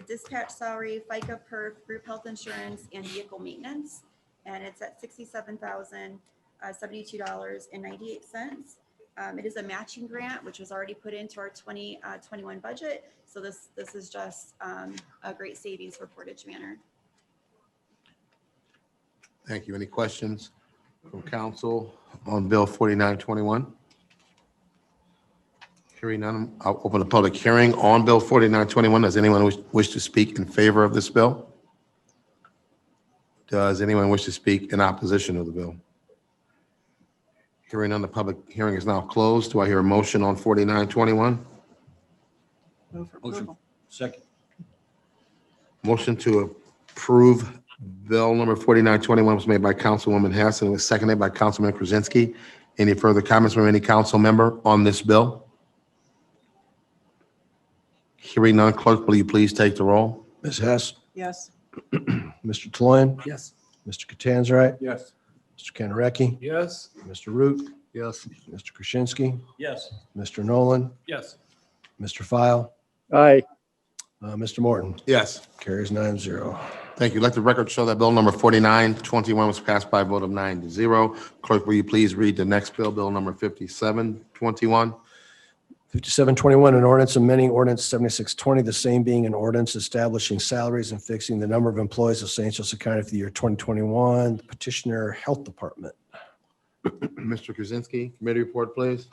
dispatch salary, FICA, perf, group health insurance, and vehicle maintenance. And it's at $67,072.98. It is a matching grant, which was already put into our 2021 budget. So this is just a great savings for Portage Manor. Thank you. Any questions from council on bill 4921? Hearing none, I'll open the public hearing on bill 4921. Does anyone wish to speak in favor of this bill? Does anyone wish to speak in opposition of the bill? Hearing none, the public hearing is now closed. Do I hear a motion on 4921? Move for Motion. approval. Second. Motion to approve bill number 4921 was made by Councilwoman Hess and was seconded by Councilman Krasinski. Any further comments from any council member on this bill? Hearing none, clerk, will you please take the roll? Ms. Hess, Yes. Mr. Taloyan, Yes. Mr. Catanzarite, Yes. Mr. Kanaricki, Yes. Mr. Root, Yes. Mr. Krasinski, Yes. Mr. Nolan, Yes. Mr. File, Aye. Mr. Morton. Yes. Carries 9-0. Thank you. Let the record show that bill number 4921 was passed by a vote of 9-0. Clerk, will you please read the next bill, bill number 5721? 5721, an ordinance amending ordinance 7620, the same being an ordinance establishing salaries and fixing the number of employees of St. Joseph County for the year 2021. Petitioner Health Department. Mr. Krasinski, committee report, please.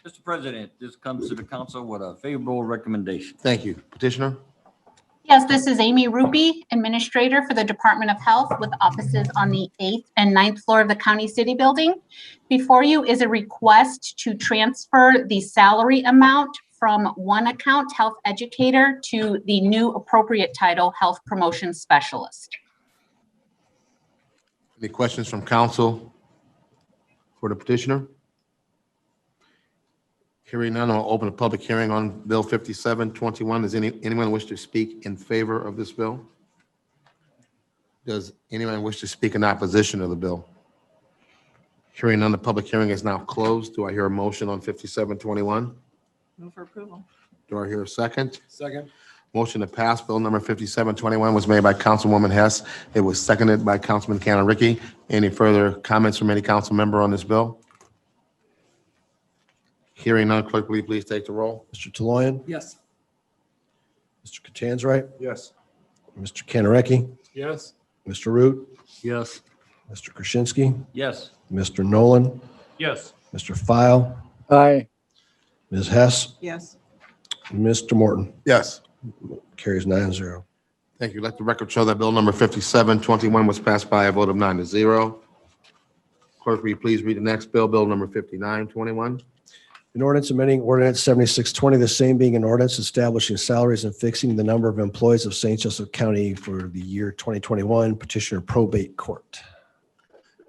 Mr. President, this comes to the council with a favorable recommendation. Thank you. Petitioner? Yes, this is Amy Ruppe, Administrator for the Department of Health with offices on the 8th and 9th floor of the County City Building. Before you is a request to transfer the salary amount from one account, Health Educator, to the new appropriate title, Health Promotion Specialist. Any questions from council for the petitioner? Hearing none, I'll open a public hearing on Bill 5721. Does anyone wish to speak in favor of this bill? Does anyone wish to speak in opposition of the bill? Hearing none, the public hearing is now closed. Do I hear a motion on 5721? Move for approval. Do I hear a second? Second. Motion to pass Bill number 5721 was made by Councilwoman Hess. It was seconded by Councilman Cannon-Ricky. Any further comments from any council member on this bill? Hearing none, clerk, will you please take the roll? Mr. Taloyan, Yes. Mr. Catanzarite, Yes. Mr. Cannarecki, Yes. Mr. Root, Yes. Mr. Krasinski, Yes. Mr. Nolan, Yes. Mr. File, Aye. Ms. Hess, Yes. Mr. Morton. Yes. Carries 9-0. Thank you. Let the record show that Bill number 5721 was passed by a vote of 9-0. Clerk, will you please read the next bill, Bill number 5921? An ordinance amending ordinance 7620, the same being an ordinance establishing salaries and fixing the number of employees of St. Joseph County for the year 2021, petitioner probate court.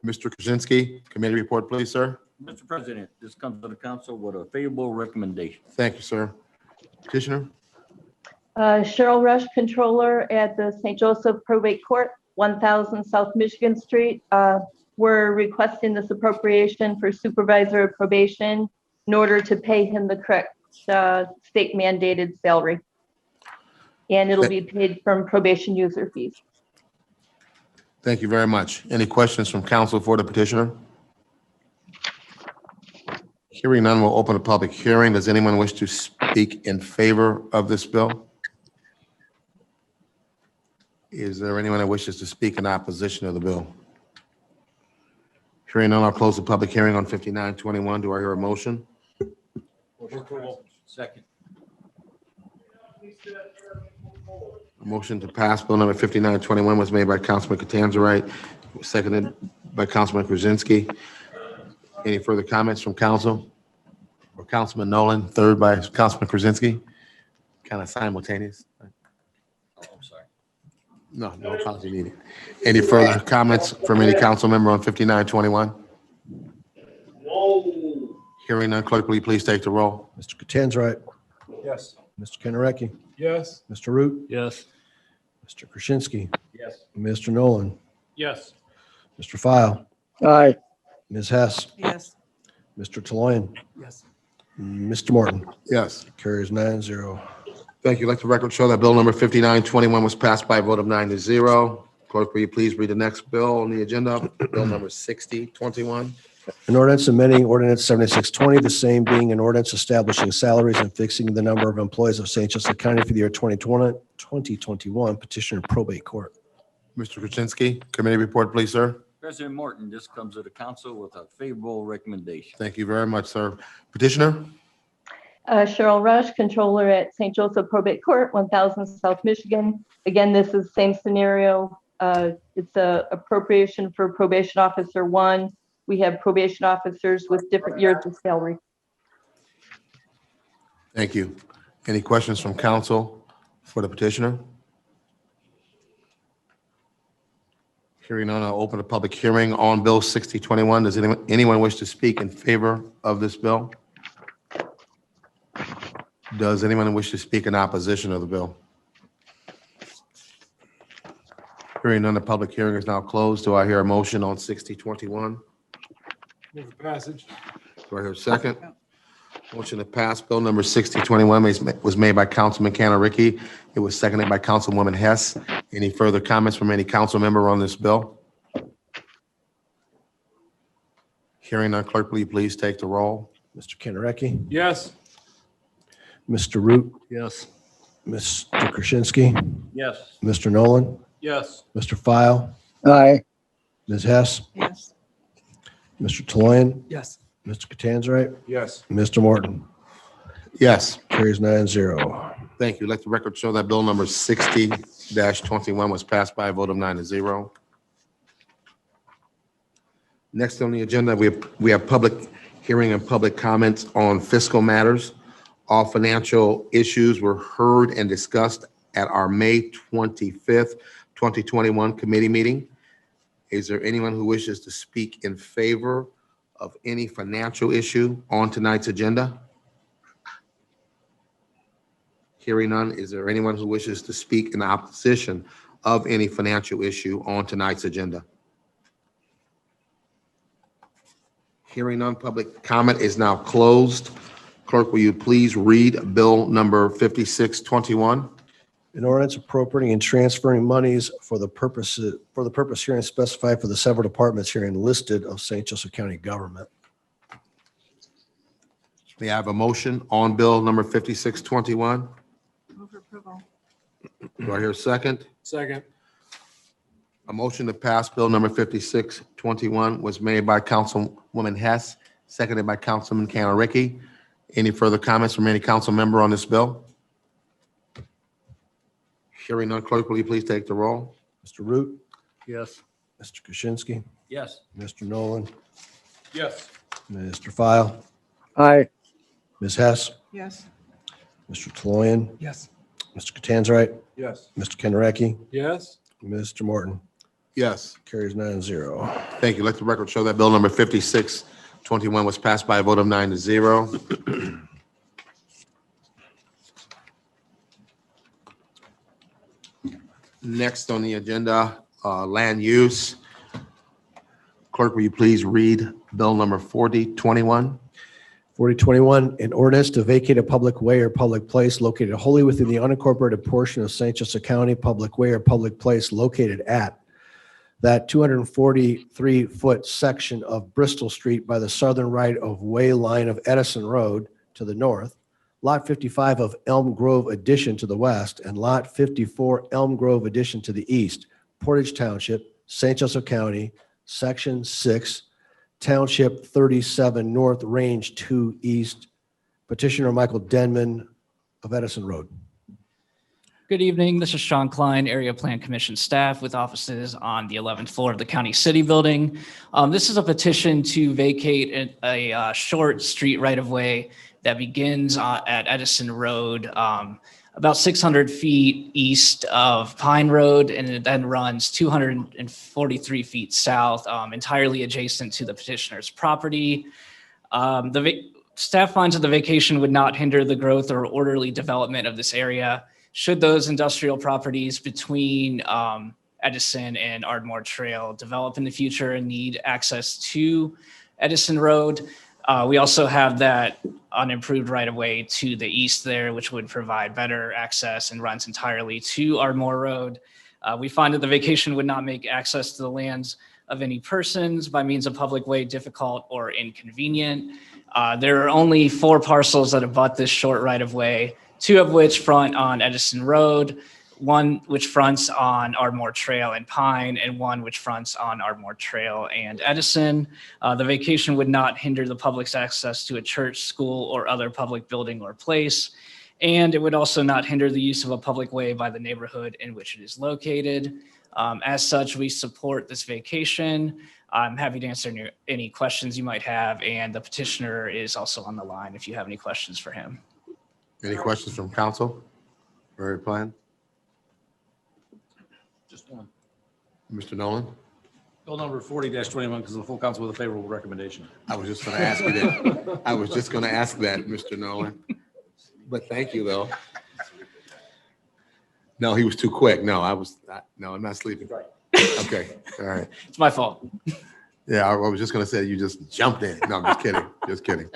Mr. Krasinski, committee report, please, sir. Mr. President, this comes to the council with a favorable recommendation. Thank you, sir. Petitioner? Cheryl Rush, Controller at the St. Joseph Probate Court, 1000 South Michigan Street. We're requesting this appropriation for supervisor of probation in order to pay him the correct state mandated salary. And it'll be paid from probation user fees. Thank you very much. Any questions from council for the petitioner? Hearing none, we'll open a public hearing. Does anyone wish to speak in favor of this bill? Is there anyone that wishes to speak in opposition of the bill? Hearing none, I'll close the public hearing on 5921. Do I hear a motion? Second. A motion to pass Bill number 5921 was made by Councilman Catanzarite, seconded by Councilman Krasinski. Any further comments from council? Or Councilman Nolan, third by Councilman Krasinski? Kind of simultaneous. Oh, I'm sorry. No apology needed. Any further comments from any council member on 5921? Hearing none, clerk, will you please take the roll? Mr. Catanzarite, Yes. Mr. Cannarecki, Yes. Mr. Root, Yes. Mr. Krasinski, Yes. Mr. Nolan, Yes. Mr. File, Aye. Ms. Hess, Yes. Mr. Taloyan, Yes. Mr. Morton. Yes. Carries 9-0. Thank you. Let the record show that Bill number 5921 was passed by a vote of 9-0. Clerk, will you please read the next bill on the agenda? Bill number 6021. An ordinance amending ordinance 7620, the same being an ordinance establishing salaries and fixing the number of employees of St. Joseph County for the year 2021, petitioner probate court. Mr. Krasinski, committee report, please, sir. President Morton, this comes to the council with a favorable recommendation. Thank you very much, sir. Petitioner? Cheryl Rush, Controller at St. Joseph Probate Court, 1000 South Michigan. Again, this is the same scenario. It's a appropriation for probation officer 1. We have probation officers with different years of salary. Thank you. Any questions from council for the petitioner? Hearing none, I'll open a public hearing on Bill 6021. Does anyone wish to speak in favor of this bill? Does anyone wish to speak in opposition of the bill? Hearing none, the public hearing is now closed. Do I hear a motion on 6021? Move the passage. Do I hear a second? Motion to pass Bill number 6021 was made by Councilman Cannon-Ricky. It was seconded by Councilwoman Hess. Any further comments from any council member on this bill? Hearing none, clerk, will you please take the roll? Mr. Cannarecki, Yes. Mr. Root, Yes. Mr. Krasinski, Yes. Mr. Nolan, Yes. Mr. File, Aye. Ms. Hess, Yes. Mr. Taloyan, Yes. Mr. Catanzarite, Yes. Mr. Morton. Yes. Carries 9-0. Thank you. Let the record show that bill number 60-21 was passed by a vote of 9-0. Next on the agenda, we have public hearing and public comments on fiscal matters. All financial issues were heard and discussed at our May 25th, 2021 committee meeting. Is there anyone who wishes to speak in favor of any financial issue on tonight's agenda? Hearing none, is there anyone who wishes to speak in opposition of any financial issue on tonight's agenda? Hearing none, public comment is now closed. Clerk, will you please read bill number 5621? An ordinance appropriating and transferring monies for the purpose herein specified for the several departments herein listed of St. Joseph County government. May I have a motion on bill number 5621? Move for approval. Do I hear a second? Second. A motion to pass bill number 5621 was made by Councilwoman Hess, seconded by Councilman Kanaricki. Any further comments from any council member on this bill? Hearing none, clerk, will you please take the roll? Mr. Root, Yes. Mr. Kaczynski, Yes. Mr. Nolan, Yes. Mr. File, Aye. Ms. Hess, Yes. Mr. Taloyan, Yes. Mr. Catanzarite, Yes. Mr. Kanaricki, Yes. Mr. Morton. Yes. Carries 9-0. Thank you. Let the record show that bill number 5621 was passed by a vote of 9-0. Next on the agenda, land use. Clerk, will you please read bill number 4021? 4021, an ordinance to vacate a public way or public place located wholly within the unincorporated portion of St. Joseph County, public way or public place located at that 243-foot section of Bristol Street by the southern right-of-way line of Edison Road to the north, Lot 55 of Elm Grove Addition to the west, and Lot 54 Elm Grove Addition to the east, Portage Township, St. Joseph County, Section 6, Township 37 North, Range 2 East. Petitioner Michael Denman of Edison Road. Good evening. This is Sean Klein, Area Plan Commission staff with offices on the 11th floor of the County City Building. This is a petition to vacate a short street right-of-way that begins at Edison Road, about 600 feet east of Pine Road, and it then runs 243 feet south, entirely adjacent to the petitioner's property. Staff finds that the vacation would not hinder the growth or orderly development of this area. Should those industrial properties between Edison and Ardmore Trail develop in the future and need access to Edison Road, we also have that unimproved right-of-way to the east there, which would provide better access and runs entirely to Ardmore Road. We find that the vacation would not make access to the lands of any persons by means of public way difficult or inconvenient. There are only 4 parcels that abut this short right-of-way, 2 of which front on Edison Road, 1 which fronts on Ardmore Trail and Pine, and 1 which fronts on Ardmore Trail and Edison. The vacation would not hinder the public's access to a church, school, or other public building or place, and it would also not hinder the use of a public way by the neighborhood in which it is located. As such, we support this vacation. I'm happy to answer any questions you might have, and the petitioner is also on the line if you have any questions for him. Any questions from council? Very plan. Just one. Mr. Nolan? Bill number 40-21, because the full council with a favorable recommendation. I was just going to ask you that. I was just going to ask that, Mr. Nolan. But thank you, though. No, he was too quick. No, I'm not sleeping. Okay, all right. It's my fault. Yeah, I was just going to say you just jumped in. No, I'm just kidding. Just kidding.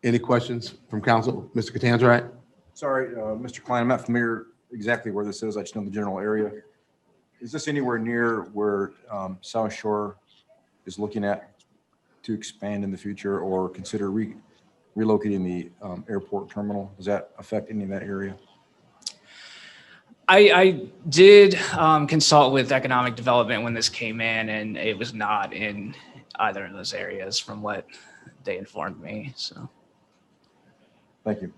Any questions from council? Mr. Catanzarite? Sorry, Mr. Klein, I'm not familiar exactly where this is. I just know the general area. Is this anywhere near where South Shore is looking at to expand in the future or consider relocating the airport terminal? Does that affect any of that area? I did consult with economic development when this came in, and it was not in either of those areas from what they informed me, so. Thank you.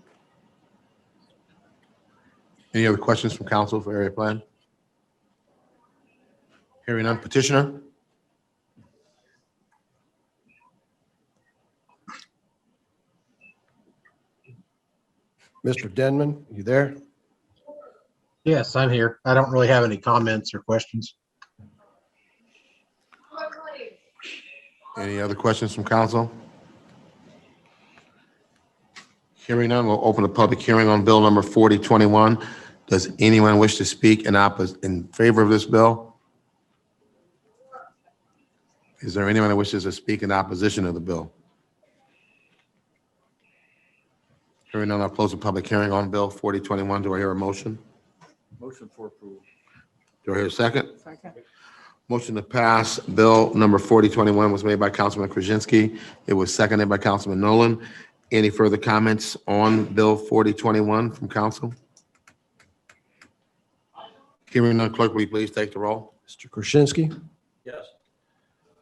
Any other questions from council for area plan? Hearing none. Petitioner? Mr. Denman, you there? Yes, I'm here. I don't really have any comments or questions. Any other questions from council? Hearing none, we'll open the public hearing on bill number 4021. Does anyone wish to speak in favor of this bill? Is there anyone that wishes to speak in opposition of the bill? Hearing none, I'll close the public hearing on bill 4021. Do I hear a motion? Motion for approval. Do I hear a second? Second. Motion to pass bill number 4021 was made by Councilman Krasinski. It was seconded by Councilman Nolan. Any further comments on bill 4021 from council? Hearing none, clerk, will you please take the roll? Mr. Krasinski, Yes.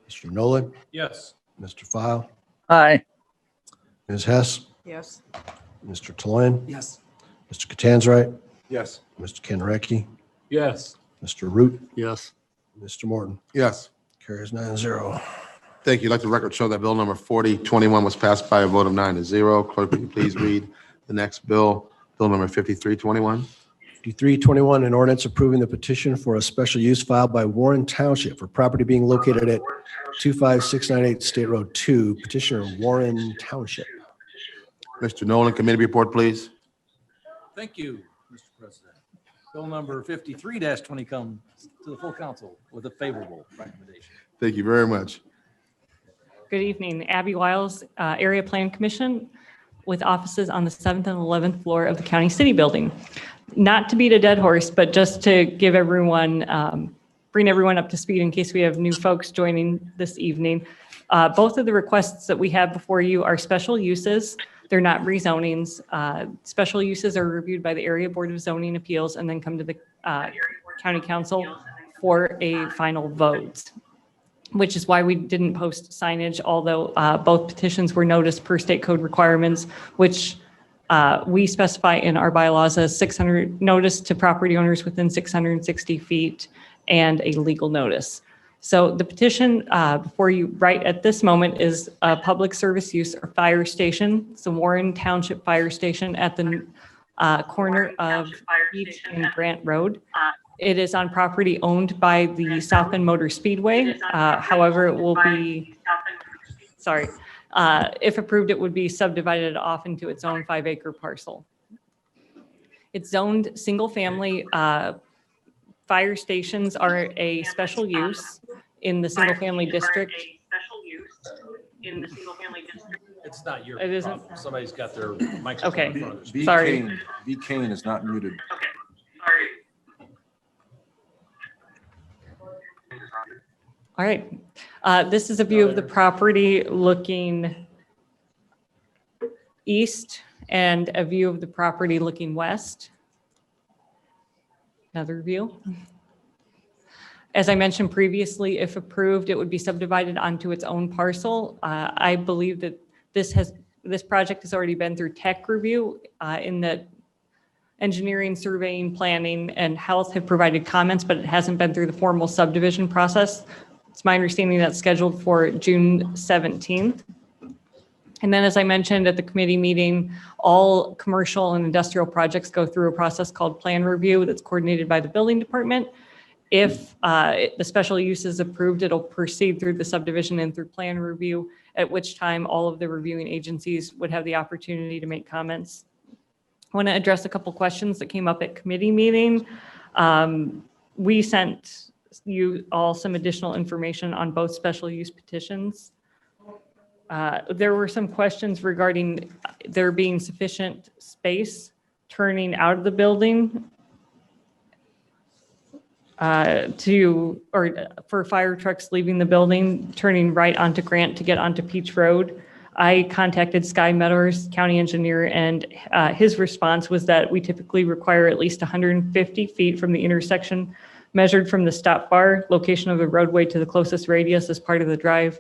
Mr. Nolan, Yes. Mr. File, Aye. Ms. Hess, Yes. Mr. Taloyan, Yes. Mr. Catanzarite, Yes. Mr. Kenrecki, Yes. Mr. Root, Yes. Mr. Morton. Yes. Carries 9-0. Thank you. Let the record show that bill number 4021 was passed by a vote of 9-0. Clerk, will you please read the next bill, bill number 5321? 5321, an ordinance approving the petition for a special use filed by Warren Township for property being located at 25698 State Road 2, petitioner Warren Township. Mr. Nolan, committee report, please. Thank you, Mr. President. Bill number 53-20 comes to the full council with a favorable recommendation. Thank you very much. Good evening. Abby Wiles, Area Plan Commission, with offices on the 7th and 11th floor of the County City Building. Not to beat a dead horse, but just to give everyone, bring everyone up to speed in case we have new folks joining this evening. Both of the requests that we have before you are special uses. They're not rezonings. Special uses are reviewed by the Area Board of Zoning Appeals and then come to the County Council for a final vote, which is why we didn't post signage, although both petitions were noticed per state code requirements, which we specify in our bylaws as 600 notice to property owners within 660 feet and a legal notice. So the petition before you right at this moment is a public service use or fire station. It's the Warren Township Fire Station at the corner of Beach and Grant Road. It is on property owned by the South Bend Motor Speedway. However, it will be, if approved, it would be subdivided off into its own 5-acre parcel. It's zoned single family. Fire stations are a special use in the single family district. It's not your It isn't? problem. Somebody's got their microphone Okay. in front of them. B. Sorry. Kane- B. Kane is not muted. All right. This is a view of the property looking east and a view of the property looking west. Another view. As I mentioned previously, if approved, it would be subdivided onto its own parcel. I believe that this project has already been through tech review in that engineering, surveying, planning, and health have provided comments, but it hasn't been through the formal subdivision process. It's my understanding that's scheduled for June 17th. And then, as I mentioned at the committee meeting, all commercial and industrial projects go through a process called plan review that's coordinated by the building department. If the special use is approved, it'll proceed through the subdivision and through plan review, at which time all of the reviewing agencies would have the opportunity to make comments. I want to address a couple questions that came up at committee meeting. We sent you all some additional information on both special use petitions. There were some questions regarding there being sufficient space turning out of the building for fire trucks leaving the building, turning right onto Grant to get onto Peach Road. I contacted Sky Meadows County Engineer, and his response was that we typically require at least 150 feet from the intersection measured from the stop bar location of the roadway to the closest radius as part of the drive.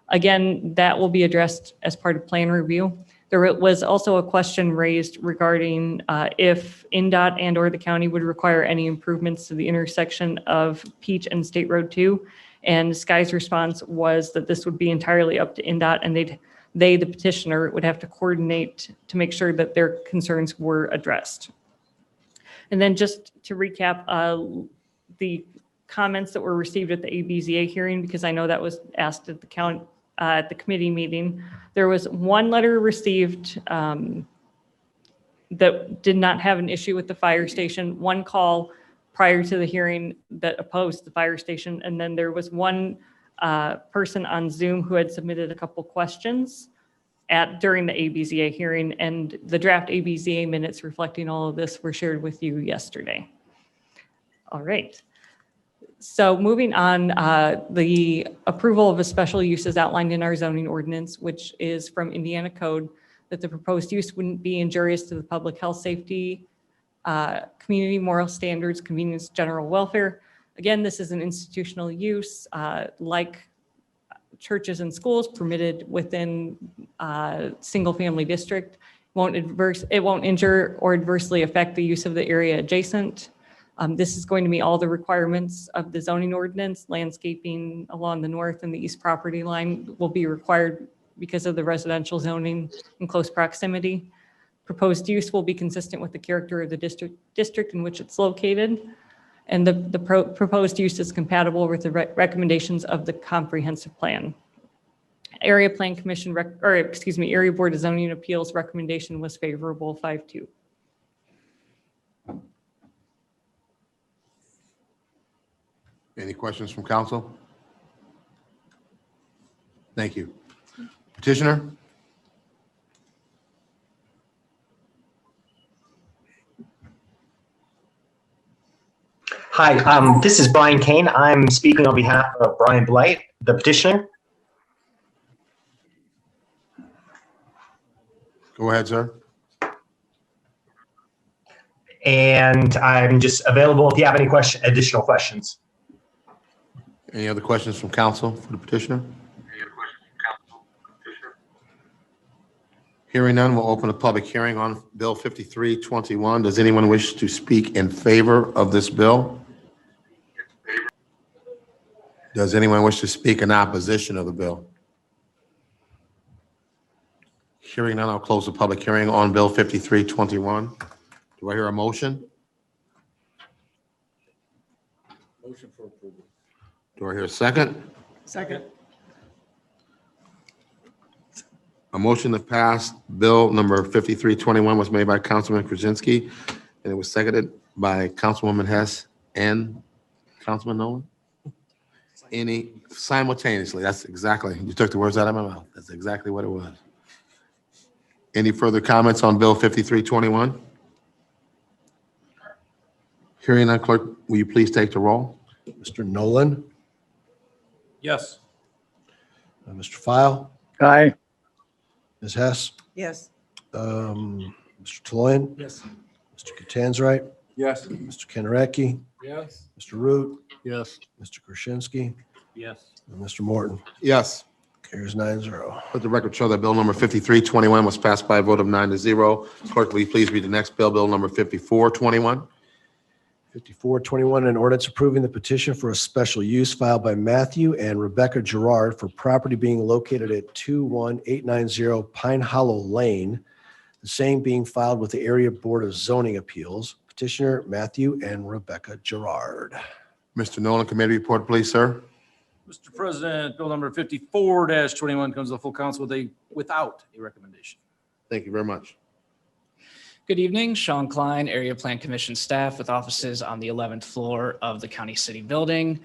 Again, that will be addressed as part of plan review. There was also a question raised regarding if NDOT and/or the county would require any improvements to the intersection of Peach and State Road 2. And Sky's response was that this would be entirely up to NDOT, and the petitioner, would have to coordinate to make sure that their concerns were addressed. And then just to recap, the comments that were received at the ABZA hearing, because I know that was asked at the committee meeting. There was one letter received that did not have an issue with the fire station, one call prior to the hearing that opposed the fire station, and then there was one person on Zoom who had submitted a couple questions during the ABZA hearing, and the draft ABZA minutes reflecting all of this were shared with you yesterday. All right. So moving on, the approval of a special use is outlined in our zoning ordinance, which is from Indiana Code, that the proposed use wouldn't be injurious to the public health, safety, community moral standards, convenience, general welfare. Again, this is an institutional use, like churches and schools permitted within a single-family district. It won't injure or adversely affect the use of the area adjacent. This is going to meet all the requirements of the zoning ordinance. Landscaping along the north and the east property line will be required because of the residential zoning in close proximity. Proposed use will be consistent with the character of the district in which it's located. And the proposed use is compatible with the recommendations of the comprehensive plan. Area Plan Commission, Area Board of Zoning Appeals recommendation was favorable 5-2. Any questions from council? Thank you. Petitioner? Hi, this is Brian Kane. I'm speaking on behalf of Brian Blight, the petitioner. Go ahead, sir. And I'm just available if you have any additional questions. Any other questions from council for the petitioner? Hearing none, we'll open a public hearing on Bill 5321. Does anyone wish to speak in favor of this bill? Does anyone wish to speak in opposition of the bill? Hearing none, I'll close the public hearing on Bill 5321. Do I hear a motion? Motion for approval. Do I hear a second? Second. A motion to pass Bill number 5321 was made by Councilman Krasinski, and it was seconded by Councilwoman Hess and Councilman Nolan. Any simultaneously? That's exactly, you took the words out of my mouth. That's exactly what it was. Any further comments on Bill 5321? Hearing none, clerk, will you please take the roll? Mr. Nolan, Yes. Mr. File, Aye. Ms. Hess, Yes. Mr. Toloyan, Yes. Mr. Katanzarite, Yes. Mr. Kennerecki, Yes. Mr. Root, Yes. Mr. Krasinski, Yes. and Mr. Morton. Yes. Carries 9-0. Let the record show that Bill number 5321 was passed by a vote of 9-0. Clerk, will you please read the next bill, Bill number 5421? 5421, an ordinance approving the petition for a special use filed by Matthew and Rebecca Gerard for property being located at 21890 Pine Hollow Lane, the same being filed with the Area Board of Zoning Appeals. Petitioner Matthew and Rebecca Gerard. Mr. Nolan, committee report, please, sir. Mr. President, bill number 54-21 comes to the full council without a recommendation. Thank you very much. Good evening, Sean Klein, Area Plan Commission staff with offices on the 11th floor of the County City Building.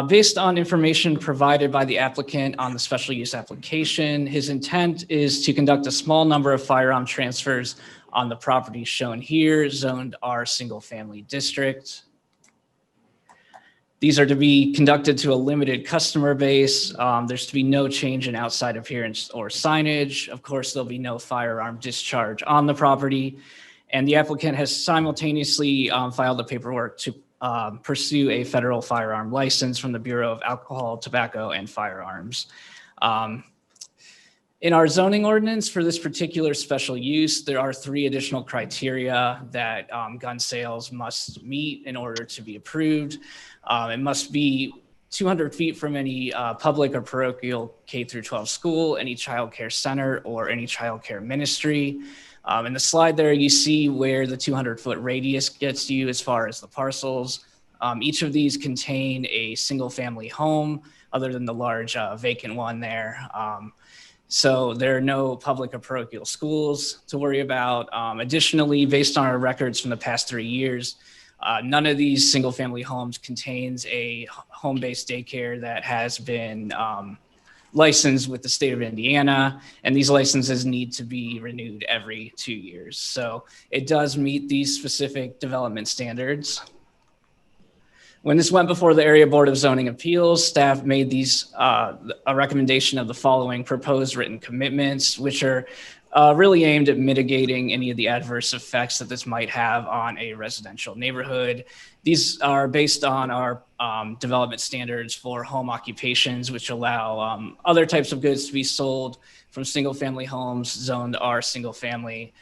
Based on information provided by the applicant on the special use application, his intent is to conduct a small number of firearm transfers on the property shown here, zoned R single family district. These are to be conducted to a limited customer base. There's to be no change in outside appearance or signage. Of course, there'll be no firearm discharge on the property. And the applicant has simultaneously filed the paperwork to pursue a federal firearm license from the Bureau of Alcohol, Tobacco, and Firearms. In our zoning ordinance for this particular special use, there are 3 additional criteria that gun sales must meet in order to be approved. It must be 200 feet from any public or parochial K through 12 school, any child care center, or any child care ministry. In the slide there, you see where the 200-foot radius gets you as far as the parcels. Each of these contain a single-family home, other than the large vacant one there. So there are no public or parochial schools to worry about. Additionally, based on our records from the past 3 years, none of these single-family homes contains a home-based daycare that has been licensed with the state of Indiana, and these licenses need to be renewed every 2 years. So it does meet these specific development standards. When this went before the Area Board of Zoning Appeals, staff made these a recommendation of the following proposed written commitments, which are really aimed at mitigating any of the adverse effects that this might have on a residential neighborhood. These are based on our development standards for home occupations, which allow other types of goods to be sold from single-family homes zoned R single family,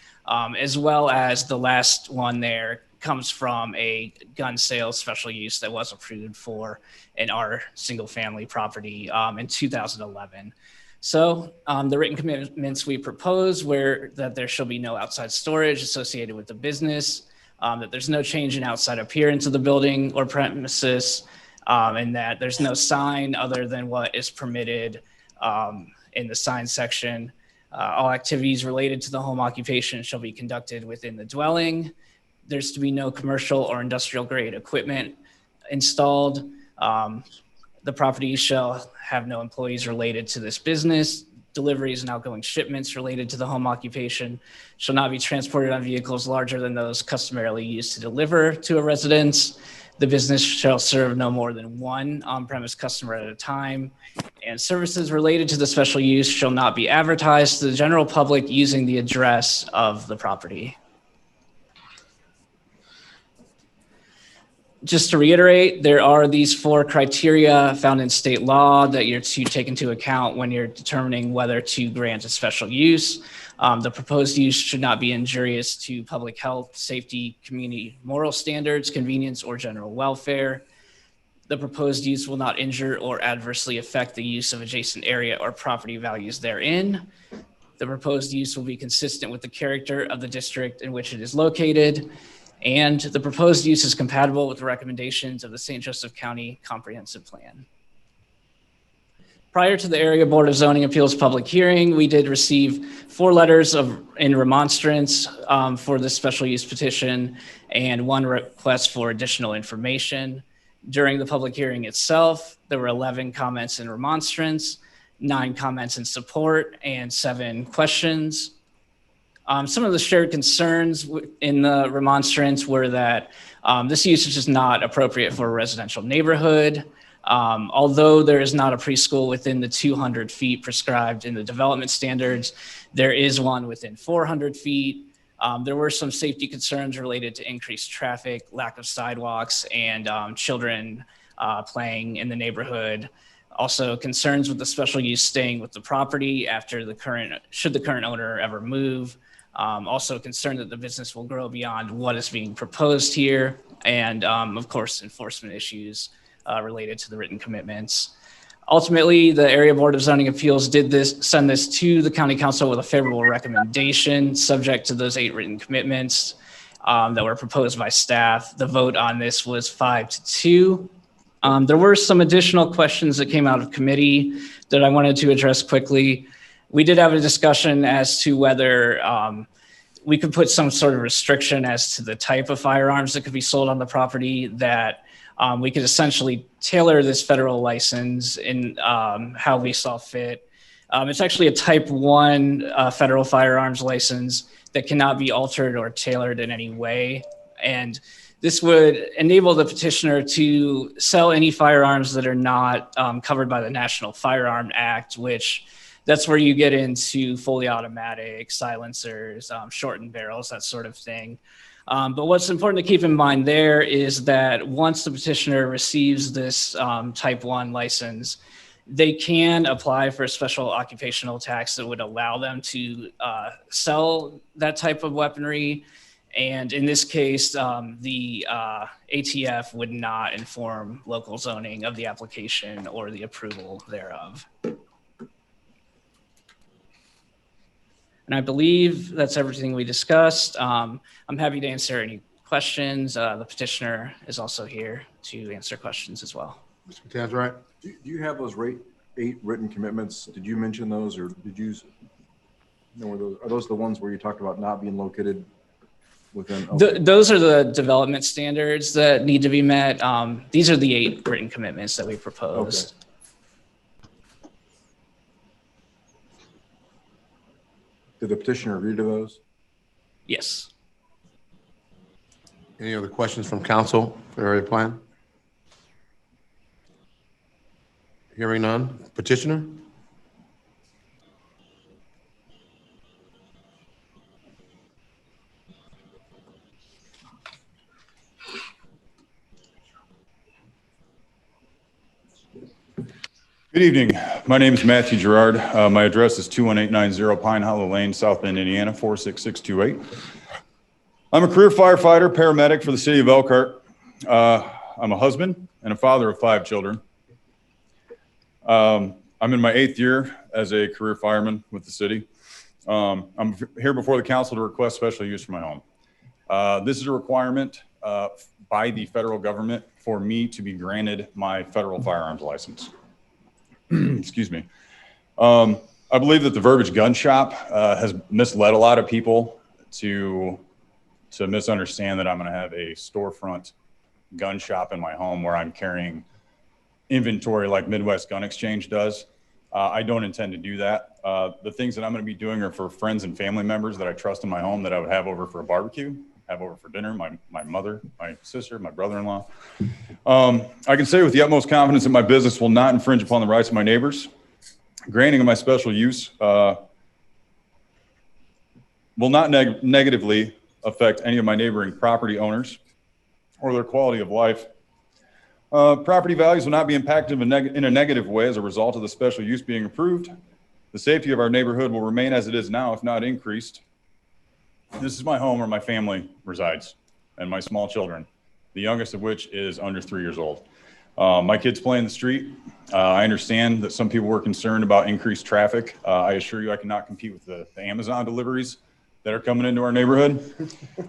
as well as the last one there comes from a gun sales special use that was approved for an R single family property in 2011. So the written commitments we propose were that there shall be no outside storage associated with the business, that there's no change in outside appearance of the building or premises, and that there's no sign other than what is permitted in the sign section. All activities related to the home occupation shall be conducted within the dwelling. There's to be no commercial or industrial grade equipment installed. The property shall have no employees related to this business. Deliveries and outgoing shipments related to the home occupation shall not be transported on vehicles larger than those customarily used to deliver to a residence. The business shall serve no more than one on-premise customer at a time. And services related to the special use shall not be advertised to the general public using the address of the property. Just to reiterate, there are these 4 criteria found in state law that you're to take into account when you're determining whether to grant a special use. The proposed use should not be injurious to public health, safety, community moral standards, convenience, or general welfare. The proposed use will not injure or adversely affect the use of adjacent area or property values therein. The proposed use will be consistent with the character of the district in which it is located. And the proposed use is compatible with the recommendations of the St. Joseph County Comprehensive Plan. Prior to the Area Board of Zoning Appeals public hearing, we did receive 4 letters in remonstrance for this special use petition and 1 request for additional information. During the public hearing itself, there were 11 comments in remonstrance, 9 comments in support, and 7 questions. Some of the shared concerns in the remonstrance were that this use is just not appropriate for a residential neighborhood. Although there is not a preschool within the 200 feet prescribed in the development standards, there is one within 400 feet. There were some safety concerns related to increased traffic, lack of sidewalks, and children playing in the neighborhood. Also concerns with the special use staying with the property after should the current owner ever move. Also concerned that the business will grow beyond what is being proposed here. And of course, enforcement issues related to the written commitments. Ultimately, the Area Board of Zoning Appeals did send this to the County Council with a favorable recommendation subject to those 8 written commitments that were proposed by staff. The vote on this was 5-2. There were some additional questions that came out of committee that I wanted to address quickly. We did have a discussion as to whether we could put some sort of restriction as to the type of firearms that could be sold on the property, that we could essentially tailor this federal license in how we saw fit. It's actually a type 1 federal firearms license that cannot be altered or tailored in any way. And this would enable the petitioner to sell any firearms that are not covered by the National Firearm Act, which that's where you get into fully automatic silencers, shortened barrels, that sort of thing. But what's important to keep in mind there is that once the petitioner receives this type 1 license, they can apply for a special occupational tax that would allow them to sell that type of weaponry. And in this case, the ATF would not inform local zoning of the application or the approval thereof. And I believe that's everything we discussed. I'm happy to answer any questions. The petitioner is also here to answer questions as well. Mr. Tanzarite? Do you have those 8 written commitments? Did you mention those, or did you know, are those the ones where you talked about not being located within? Okay. Those are the development standards that need to be met. These are the 8 written commitments that we proposed. Okay. Did the petitioner agree to those? Yes. Any other questions from council for area plan? Hearing none. Petitioner? Good evening. My name is Matthew Gerard. My address is 21890 Pine Hollow Lane, South Bend, Indiana, 46628. I'm a career firefighter, paramedic for the city of Elkhart. I'm a husband and a father of 5 children. I'm in my 8th year as a career fireman with the city. I'm here before the council to request special use for my home. This is a requirement by the federal government for me to be granted my federal firearms license. Excuse me. I believe that the verbiage gun shop has misled a lot of people to misunderstand that I'm going to have a storefront gun shop in my home where I'm carrying inventory like Midwest Gun Exchange does. I don't intend to do that. The things that I'm going to be doing are for friends and family members that I trust in my home that I would have over for a barbecue, have over for dinner, my mother, my sister, my brother-in-law. I can say with the utmost confidence that my business will not infringe upon the rights of my neighbors. Granting of my special use will not negatively affect any of my neighboring property owners or their quality of life. Property values will not be impacted in a negative way as a result of the special use being approved. The safety of our neighborhood will remain as it is now, if not increased. This is my home where my family resides and my small children, the youngest of which is under 3 years old. My kids play in the street. I understand that some people were concerned about increased traffic. I assure you I cannot compete with the Amazon deliveries that are coming into our neighborhood.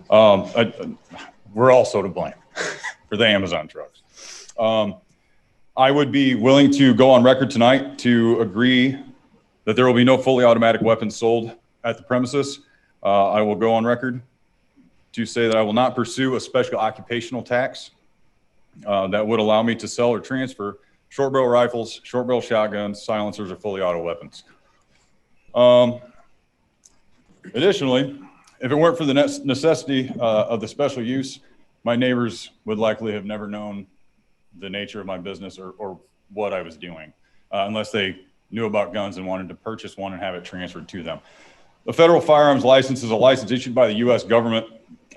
We're also to blame for the Amazon trucks. I would be willing to go on record tonight to agree that there will be no fully automatic weapons sold at the premises. I will go on record to say that I will not pursue a special occupational tax that would allow me to sell or transfer short barrel rifles, short barrel shotguns, silencers, or fully auto weapons. Additionally, if it weren't for the necessity of the special use, my neighbors would likely have never known the nature of my business or what I was doing, unless they knew about guns and wanted to purchase one and have it transferred to them. The federal firearms license is a license issued by the U.S. government,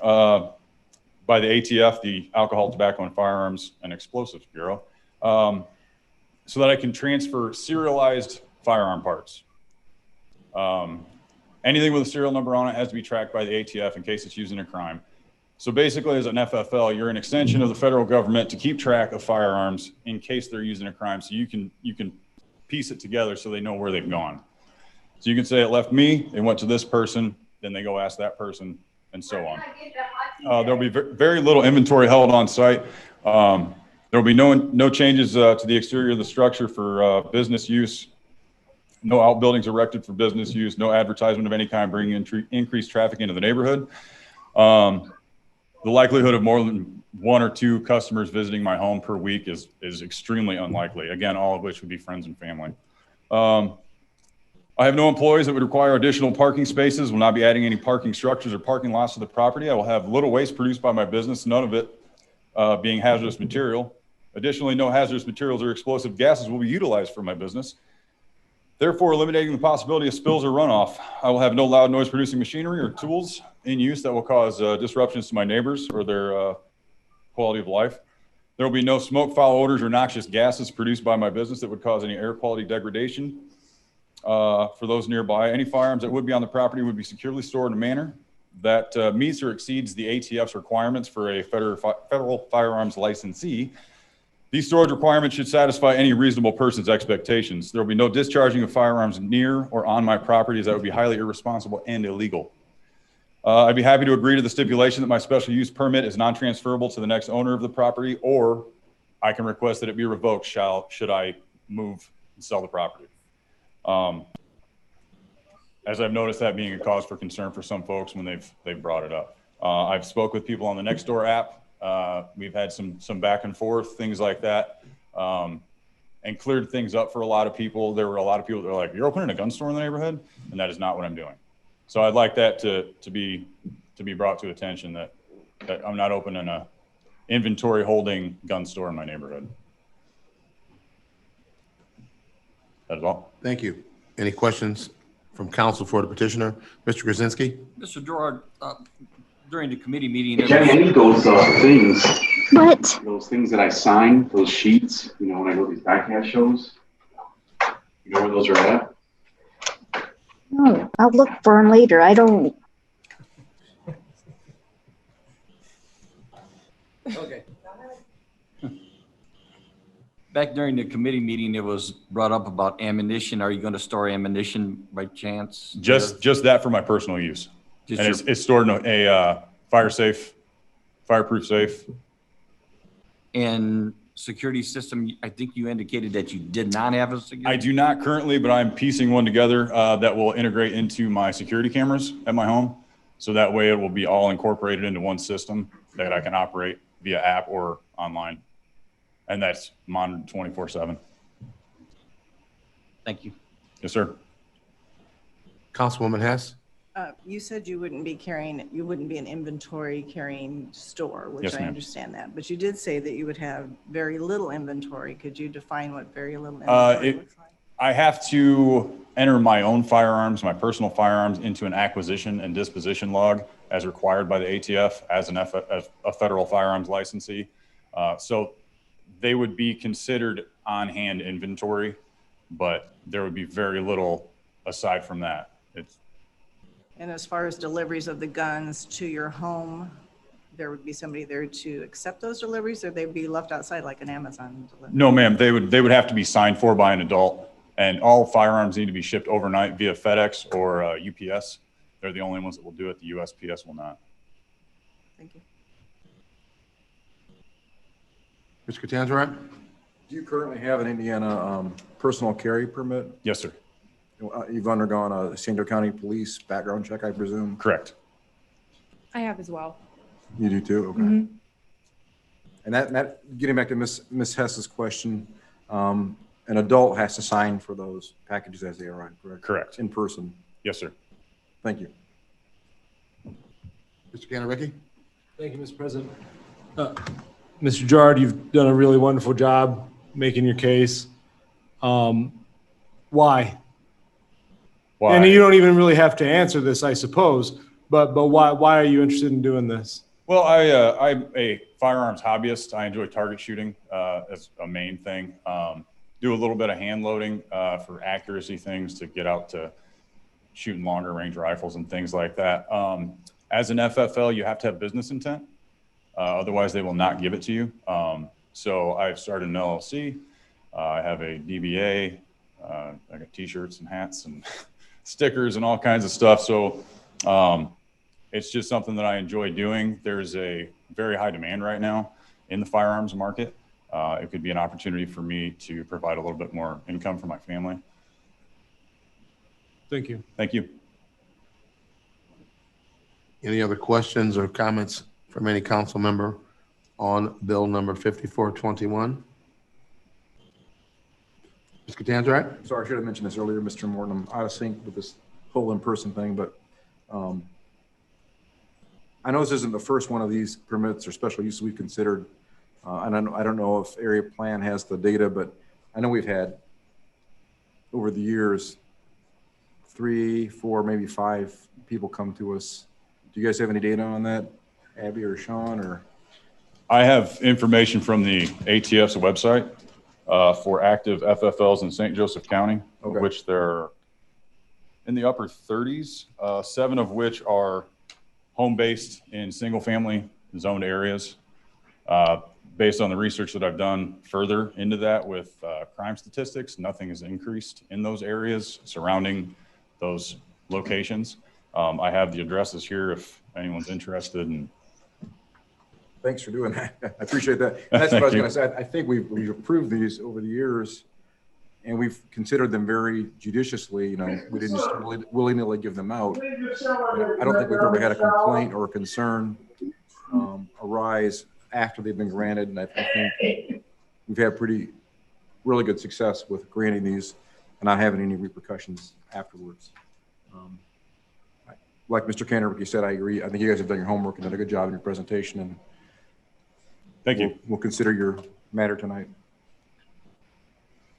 by the ATF, the Alcohol, Tobacco, and Firearms and Explosives Bureau, so that I can transfer serialized firearm parts. Anything with a serial number on it has to be tracked by the ATF in case it's used in a crime. So basically, as an FFL, you're an extension of the federal government to keep track of firearms in case they're used in a crime. So you can piece it together so they know where they've gone. So you can say it left me, it went to this person, then they go ask that person, and so on. There'll be very little inventory held on site. There'll be no changes to the exterior of the structure for business use. No outbuildings erected for business use. No advertisement of any kind bringing increased traffic into the neighborhood. The likelihood of more than 1 or 2 customers visiting my home per week is extremely unlikely. Again, all of which would be friends and family. I have no employees that would require additional parking spaces, will not be adding any parking structures or parking lots to the property. I will have little waste produced by my business, none of it being hazardous material. Additionally, no hazardous materials or explosive gases will be utilized for my business, therefore eliminating the possibility of spills or runoff. I will have no loud noise producing machinery or tools in use that will cause disruptions to my neighbors or their quality of life. There will be no smoke, foul odors, or noxious gases produced by my business that would cause any air quality degradation for those nearby. Any firearms that would be on the property would be securely stored in a manner that meets or exceeds the ATF's requirements for a federal firearms licensee. These storage requirements should satisfy any reasonable person's expectations. There will be no discharging of firearms near or on my property, as that would be highly irresponsible and illegal. I'd be happy to agree to the stipulation that my special use permit is non-transferable to the next owner of the property, or I can request that it be revoked should I move and sell the property. As I've noticed that being a cause for concern for some folks when they've brought it up. I've spoke with people on the Nextdoor app. We've had some back and forth, things like that, and cleared things up for a lot of people. There were a lot of people that were like, "You're opening a gun store in the neighborhood?" And that is not what I'm doing. So I'd like that to be brought to attention that I'm not opening a inventory holding gun store in my neighborhood. That is all. Thank you. Any questions from counsel for the petitioner? Mr. Krasinski? Mr. Gerard, during the committee meeting. Jenny, I need those things. What? Those things that I sign, those sheets, you know, when I go to these backcast shows. You know where those are at? Oh, I'll look for them later. I don't. Okay. Back during the committee meeting, it was brought up about ammunition. Are you going to store ammunition by chance? Just that for my personal use. Just And it's stored in a fireproof safe. And security system, I think you indicated that you did not have a security. I do not currently, but I'm piecing one together that will integrate into my security cameras at my home. So that way it will be all incorporated into one system that I can operate via app or online. And that's monitored 24/7. Thank you. Yes, sir. Councilwoman Hess? You said you wouldn't be an inventory carrying store, which Yes, I ma'am. understand that. But you did say that you would have very little inventory. Could you define what very little inventory looks like? I have to enter my own firearms, my personal firearms, into an acquisition and disposition log as required by the ATF as a federal firearms licensee. So they would be considered on-hand inventory, but there would be very little aside from that. And as far as deliveries of the guns to your home, there would be somebody there to accept those deliveries, or they'd be left outside like an Amazon delivery? No, ma'am. They would have to be signed for by an adult, and all firearms need to be shipped overnight via FedEx or UPS. They're the only ones that will do it. The USPS will not. Thank you. Mr. Catanzaro? Do you currently have an Indiana personal carry permit? Yes, sir. You've undergone a San Diego County Police background check, I presume? Correct. I have as well. You do too? Okay. Mhm. And that getting back to Ms. Hess's question, an adult has to sign for those packages as they arrive, correct? Correct. In person? Yes, sir. Thank you. Mr. Ganaricki? Thank you, Mr. President. Mr. Gerard, you've done a really wonderful job making your case. Why? Why? And you don't even really have to answer this, I suppose, but why are you interested in doing this? Well, I'm a firearms hobbyist. I enjoy target shooting as a main thing. Do a little bit of hand loading for accuracy things to get out to shooting longer range rifles and things like that. As an FFL, you have to have business intent. Otherwise, they will not give it to you. So I've started an LLC. I have a DBA. I got T-shirts and hats and stickers and all kinds of stuff. So it's just something that I enjoy doing. There's a very high demand right now in the firearms market. It could be an opportunity for me to provide a little bit more income for my family. Thank you. Thank you. Any other questions or comments from any council member on bill number 5421? Ms. Catanzaro? Sorry, I should have mentioned this earlier, Mr. Morton. I'm out of sync with this whole in-person thing, but I know this isn't the first one of these permits or special uses we've considered. And I don't know if area plan has the data, but I know we've had over the years 3, 4, maybe 5 people come to us. Do you guys have any data on that, Abby or Sean? Or I have information from the ATF's website for active FFLs in St. Joseph County, of which they're in the upper 30s, 7 of which are home-based in single-family zoned areas. Based on the research that I've done further into that with crime statistics, nothing has increased in those areas surrounding those locations. I have the addresses here if anyone's interested. And Thanks for doing that. I appreciate that. And that's what I was going to say. I think we've approved these over the years, and we've considered them very judiciously. You know, we didn't just willy-nilly give them out. I don't think we've ever had a complaint or a concern arise after they've been granted, and I think we've had really good success with granting these and not having any repercussions afterwards. Like Mr. Cantor, you said, I agree. I think you guys have done your homework and done a good job in your presentation, and thank you. We'll consider your matter tonight.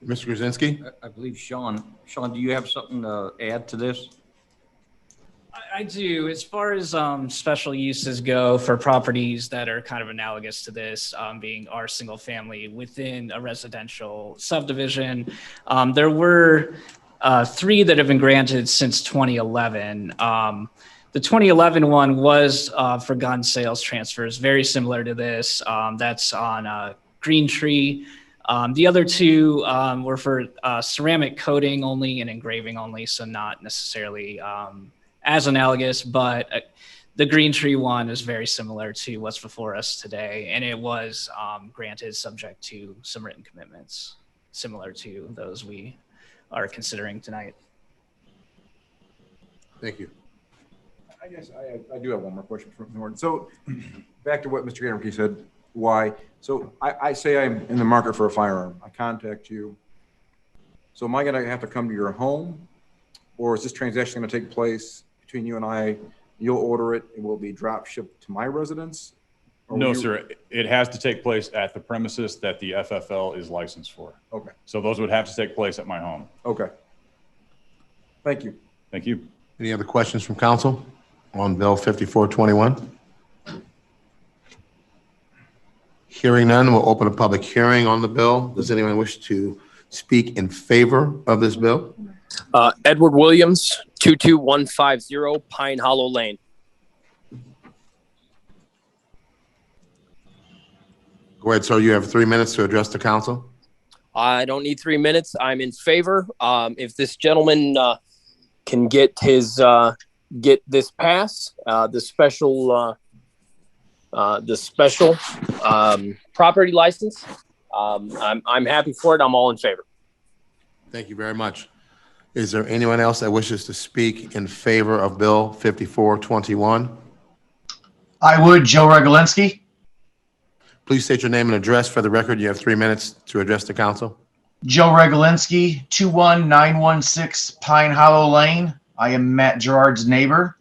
Mr. Krasinski? I believe Sean, do you have something to add to this? I do. As far as special uses go for properties that are kind of analogous to this, being our single family within a residential subdivision, there were 3 that have been granted since 2011. The 2011 one was for gun sales transfers, very similar to this. That's on Green Tree. The other 2 were for ceramic coating only and engraving only, so not necessarily as analogous, but the Green Tree one is very similar to what's before us today, and it was granted subject to some written commitments similar to those we are considering tonight. Thank you. I guess I do have one more question from Norton. So back to what Mr. Cantor said, why? So I say I'm in the market for a firearm. I contact you. So am I going to have to come to your home, or is this transaction going to take place between you and I? You'll order it, it will be drop shipped to my residence? No, sir. It has to take place at the premises that the FFL is licensed for. Okay. So those would have to take place at my home. Okay. Thank you. Thank you. Any other questions from council on Bill 5421? Hearing none, we'll open a public hearing on the bill. Does anyone wish to speak in favor of this bill? Edward Williams, 22150 Pine Hollow Lane. Go ahead, sir. You have 3 minutes to address the council. I don't need 3 minutes. I'm in favor. If this gentleman can get his get this pass, the special property license, I'm happy for it. I'm all in favor. Thank you very much. Is there anyone else that wishes to speak in favor of Bill 5421? I would, Joe Regolinski. Please state your name and address for the record. You have 3 minutes to address the council. Joe Regolinski, 21916 Pine Hollow Lane. I am Matt Gerard's neighbor,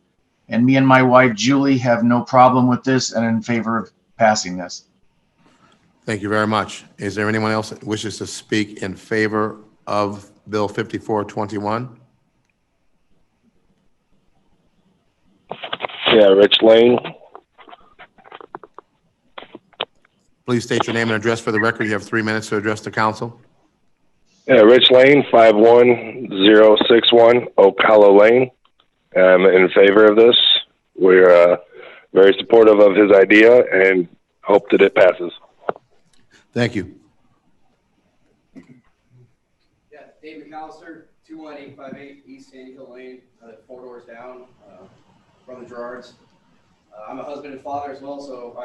and me and my wife Julie have no problem with this and in favor of passing this. Thank you very much. Is there anyone else that wishes to speak in favor of Bill 5421? Yeah, Rich Lane. Please state your name and address for the record. You have 3 minutes to address the council. Yeah, Rich Lane, 51061 Oak Hollow Lane. I'm in favor of this. We're very supportive of his idea and hope that it passes. Thank you. Yeah, Dave McAllister, 21858 East Sandy Hill Lane, 4 doors down from the Gerards. I'm a husband and father as well, so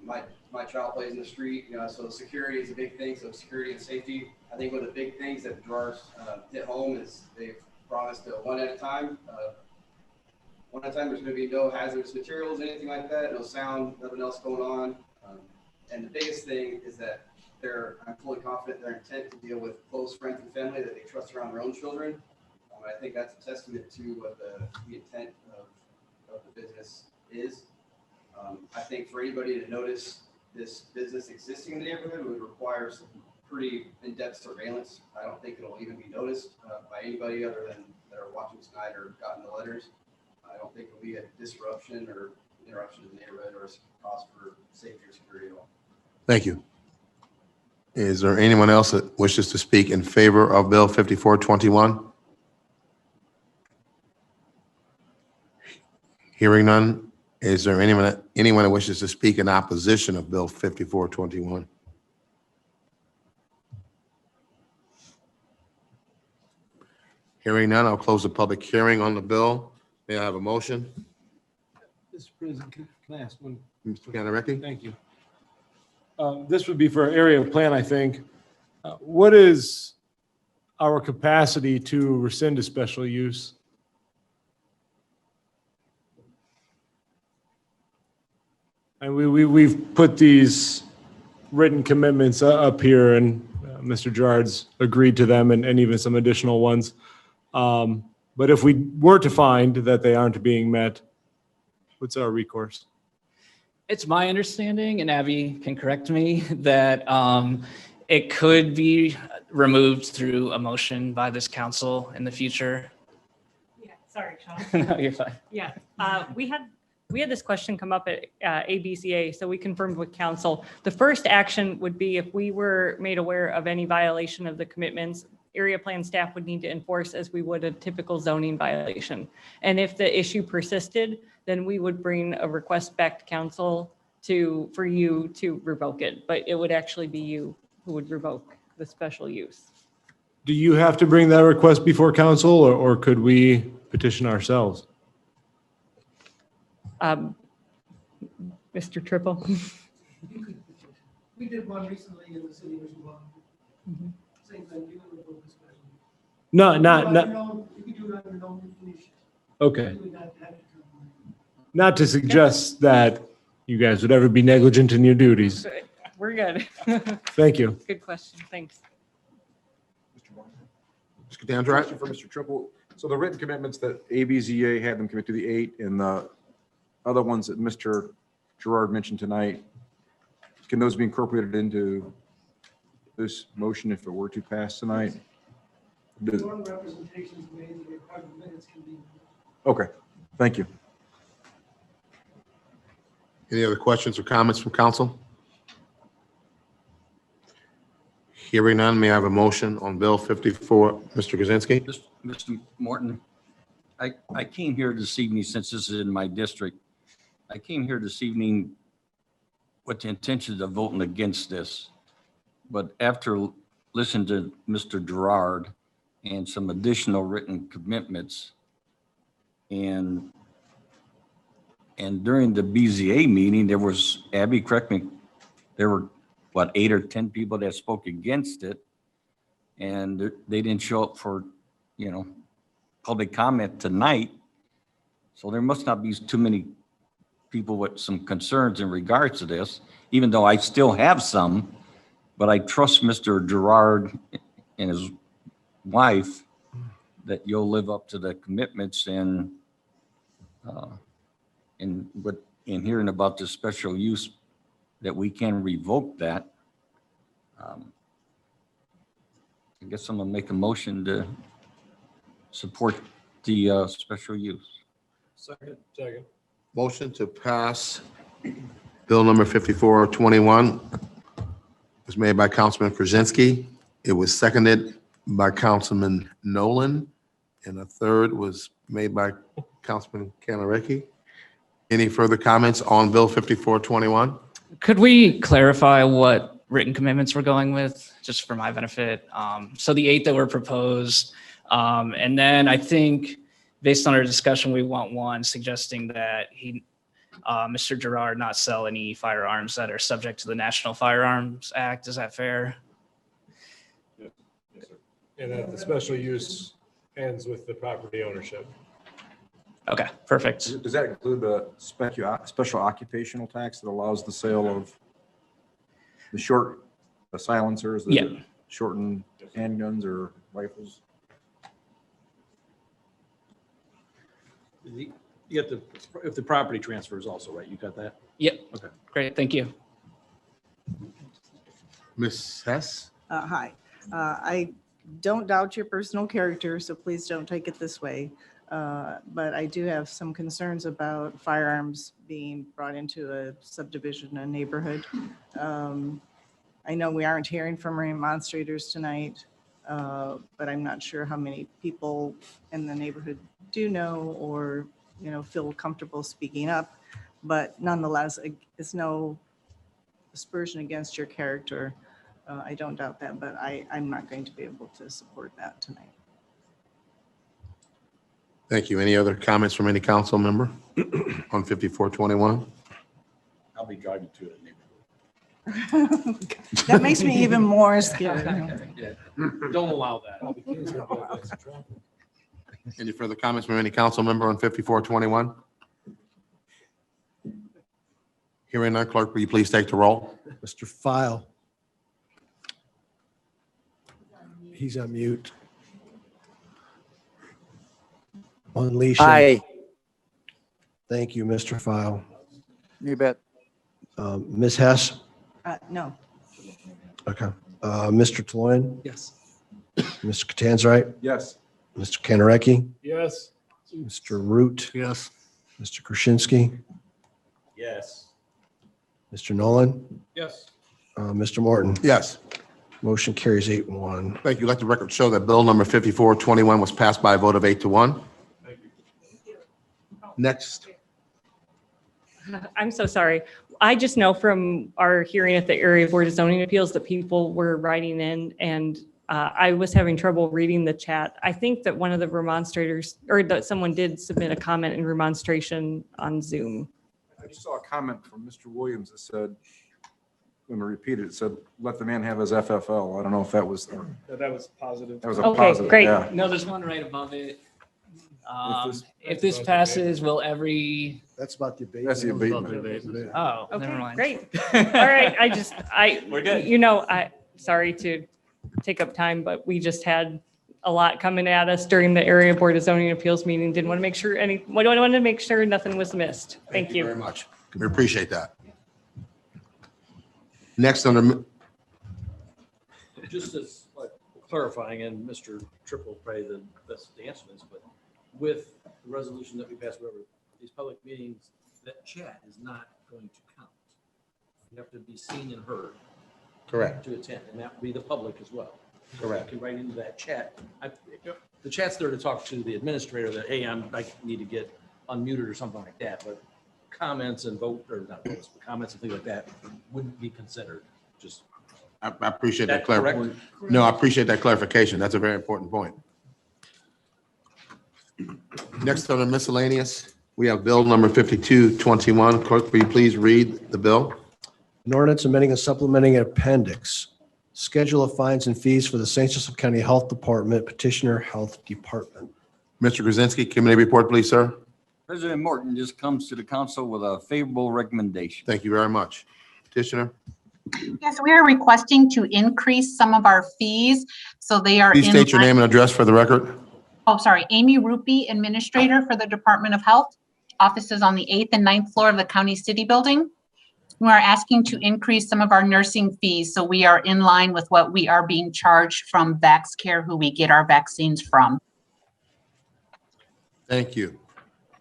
my child plays in the street, so security is a big thing, so security and safety. I think one of the big things that the Gerards hit home is they've promised one at a time. One at a time, there's going to be no hazardous materials, anything like that, no sound, nothing else going on. And the biggest thing is that I'm fully confident their intent to deal with close friends and family that they trust around their own children. I think that's a testament to what the intent of the business is. I think for anybody to notice this business existing in the neighborhood would require some pretty in-depth surveillance. I don't think it'll even be noticed by anybody other than that are watching tonight or gotten the letters. I don't think it'll be a disruption or interruption to the neighborhood or a cost for safety or security at all. Thank you. Is there anyone else that wishes to speak in favor of Bill 5421? Hearing none, is there anyone that wishes to speak in opposition of Bill 5421? Hearing none, I'll close the public hearing on the bill. May I have a motion? Mr. President, can I ask one? Mr. Cannarecki? Thank you. This would be for area plan, I think. What is our capacity to rescind a special use? And we've put these written commitments up here, and Mr. Gerard's agreed to them, and even some additional ones. But if we were to find that they aren't being met, what's our recourse? It's my understanding, and Abby can correct me, that it could be removed through a motion by this council in the future. Yeah, sorry, Sean. No, you're fine. Yeah, we had this question come up at ABCA, so we confirmed with council. The first action would be if we were made aware of any violation of the commitments, area plan staff would need to enforce as we would a typical zoning violation. And if the issue persisted, then we would bring a request back to council for you to revoke it. But it would actually be you who would revoke the special use. Do you have to bring that request before council, or could we petition ourselves? Mr. Triple. We did one recently in the city as well. Same thing. You would revoke the special use. No, You could do it on your own initiative. Okay. You would not have to come. Not to suggest that you guys would ever be negligent in your duties. We're good. Thank you. Good question. Thanks. Mr. Dandrat? Question for Mr. Triple. So the written commitments that ABZA had them commit to the 8 and the other ones that Mr. Gerard mentioned tonight, can those be incorporated into this motion if it were to pass tonight? One representations made that required minutes can be. Okay, thank you. Any other questions or comments from council? Hearing none, may I have a motion on Bill 54? Mr. Kaczynski? Mr. Morton, I came here this evening, since this is in my district, I came here this evening with the intention of voting against this. But after listening to Mr. Gerard and some additional written commitments, and during the BZA meeting, there was, Abby, correct me, there were, what, 8 or 10 people that spoke against it, and they didn't show up for, public comment tonight. So there must not be too many people with some concerns in regards to this, even though I still have some, but I trust Mr. Gerard and his wife that you'll live up to the commitments, and in hearing about the special use, that we can revoke that. I guess I'm gonna make a motion to support the special use. Second. Motion to pass Bill number 5421 was made by Councilman Krasinski. It was seconded by Councilman Nolan, and a third was made by Councilman Cannarecki. Any further comments on Bill 5421? Could we clarify what written commitments we're going with, just for my benefit? So the 8 that were proposed, and then I think based on our discussion, we want one suggesting that Mr. Gerard not sell any firearms that are subject to the National Firearms Act. Is that fair? Yes, sir. And that the special use ends with the property ownership. Okay, perfect. Does that include the special occupational tax that allows the sale of the silencers, the shortened handguns or rifles? You get if the property transfers also, right? You got that? Yep. Okay. Great, thank you. Ms. Hess? Hi. I don't doubt your personal character, so please don't take it this way. But I do have some concerns about firearms being brought into a subdivision, a neighborhood. I know we aren't hearing from remonstrators tonight, but I'm not sure how many people in the neighborhood do know or, feel comfortable speaking up. But nonetheless, it's no aspersion against your character. I don't doubt that, but I'm not going to be able to support that tonight. Thank you. Any other comments from any council member on 5421? I'll be driving to it. That makes me even more scared. Yeah. Don't allow that. Any further comments from any council member on 5421? Hearing none, clerk, will you please take the roll? Mr. File. He's on mute. Unleash him. Aye. Thank you, Mr. File. You bet. Ms. Hess? No. Okay. Mr. Tloyan? Yes. Mr. Catanzarite? Yes. Mr. Kanareki? Yes. Mr. Root? Yes. Mr. Krasinski? Yes. Mr. Nolan? Yes. Mr. Morton? Yes. Motion carries 8-1. Thank you. Let the record show that bill number 5421 was passed by a vote of 8-1. Next. I'm so sorry. I just know from our hearing at the Area Board of Zoning Appeals that people were writing in, and I was having trouble reading the chat. I think that one of the remonstrators, or that someone did submit a comment in remonstration on Zoom. I just saw a comment from Mr. Williams that said, let me repeat it, it said, let the man have his FFL. I don't know if that was, That was positive. that was a Okay, positive. great. Yeah. No, there's one right above it. this- If this passes, will every, That's about the abatement. That's the abatement. oh, never Okay, mind. great. All right, We're good. Sorry to take up time, but we just had a lot coming at us during the Area Board of Zoning Appeals meeting. Didn't want to make sure wanted to make sure nothing was missed. Thank you. Very much. We appreciate that. Next under, Just as like clarifying, and Mr. Triple probably the best to answer this, but with the resolution that we passed, whatever, these public meetings, that chat is not going to count. You have to be seen and heard. Correct. To attend, and that would be the public as well. Correct. You can write into that chat. The chat's there to talk to the administrator that, hey, I need to get unmuted or something like that, but comments and vote, or not votes, but comments and things like that wouldn't be considered. Just. I appreciate that That correct? clarification. No, I appreciate that clarification. That's a very important point. Next under miscellaneous, we have bill number 5221. Clerk, will you please read the bill? An ordinance amending and supplementing an appendix. Schedule of fines and fees for the St. Joseph County Health Department, petitioner Health Department. Mr. Krasinski, committee report, please, sir. President Morton just comes to the council with a favorable recommendation. Thank you very much. Petitioner, Yes, we are requesting to increase some of our fees, so they are. please in state your line- name and address for the record. Oh, sorry, Amy Ruppe, Administrator for the Department of Health. Offices on the 8th and 9th floor of the County City Building. We are asking to increase some of our nursing fees, so we are in line with what we are being charged from VaxCare, who we get our vaccines from. Thank you.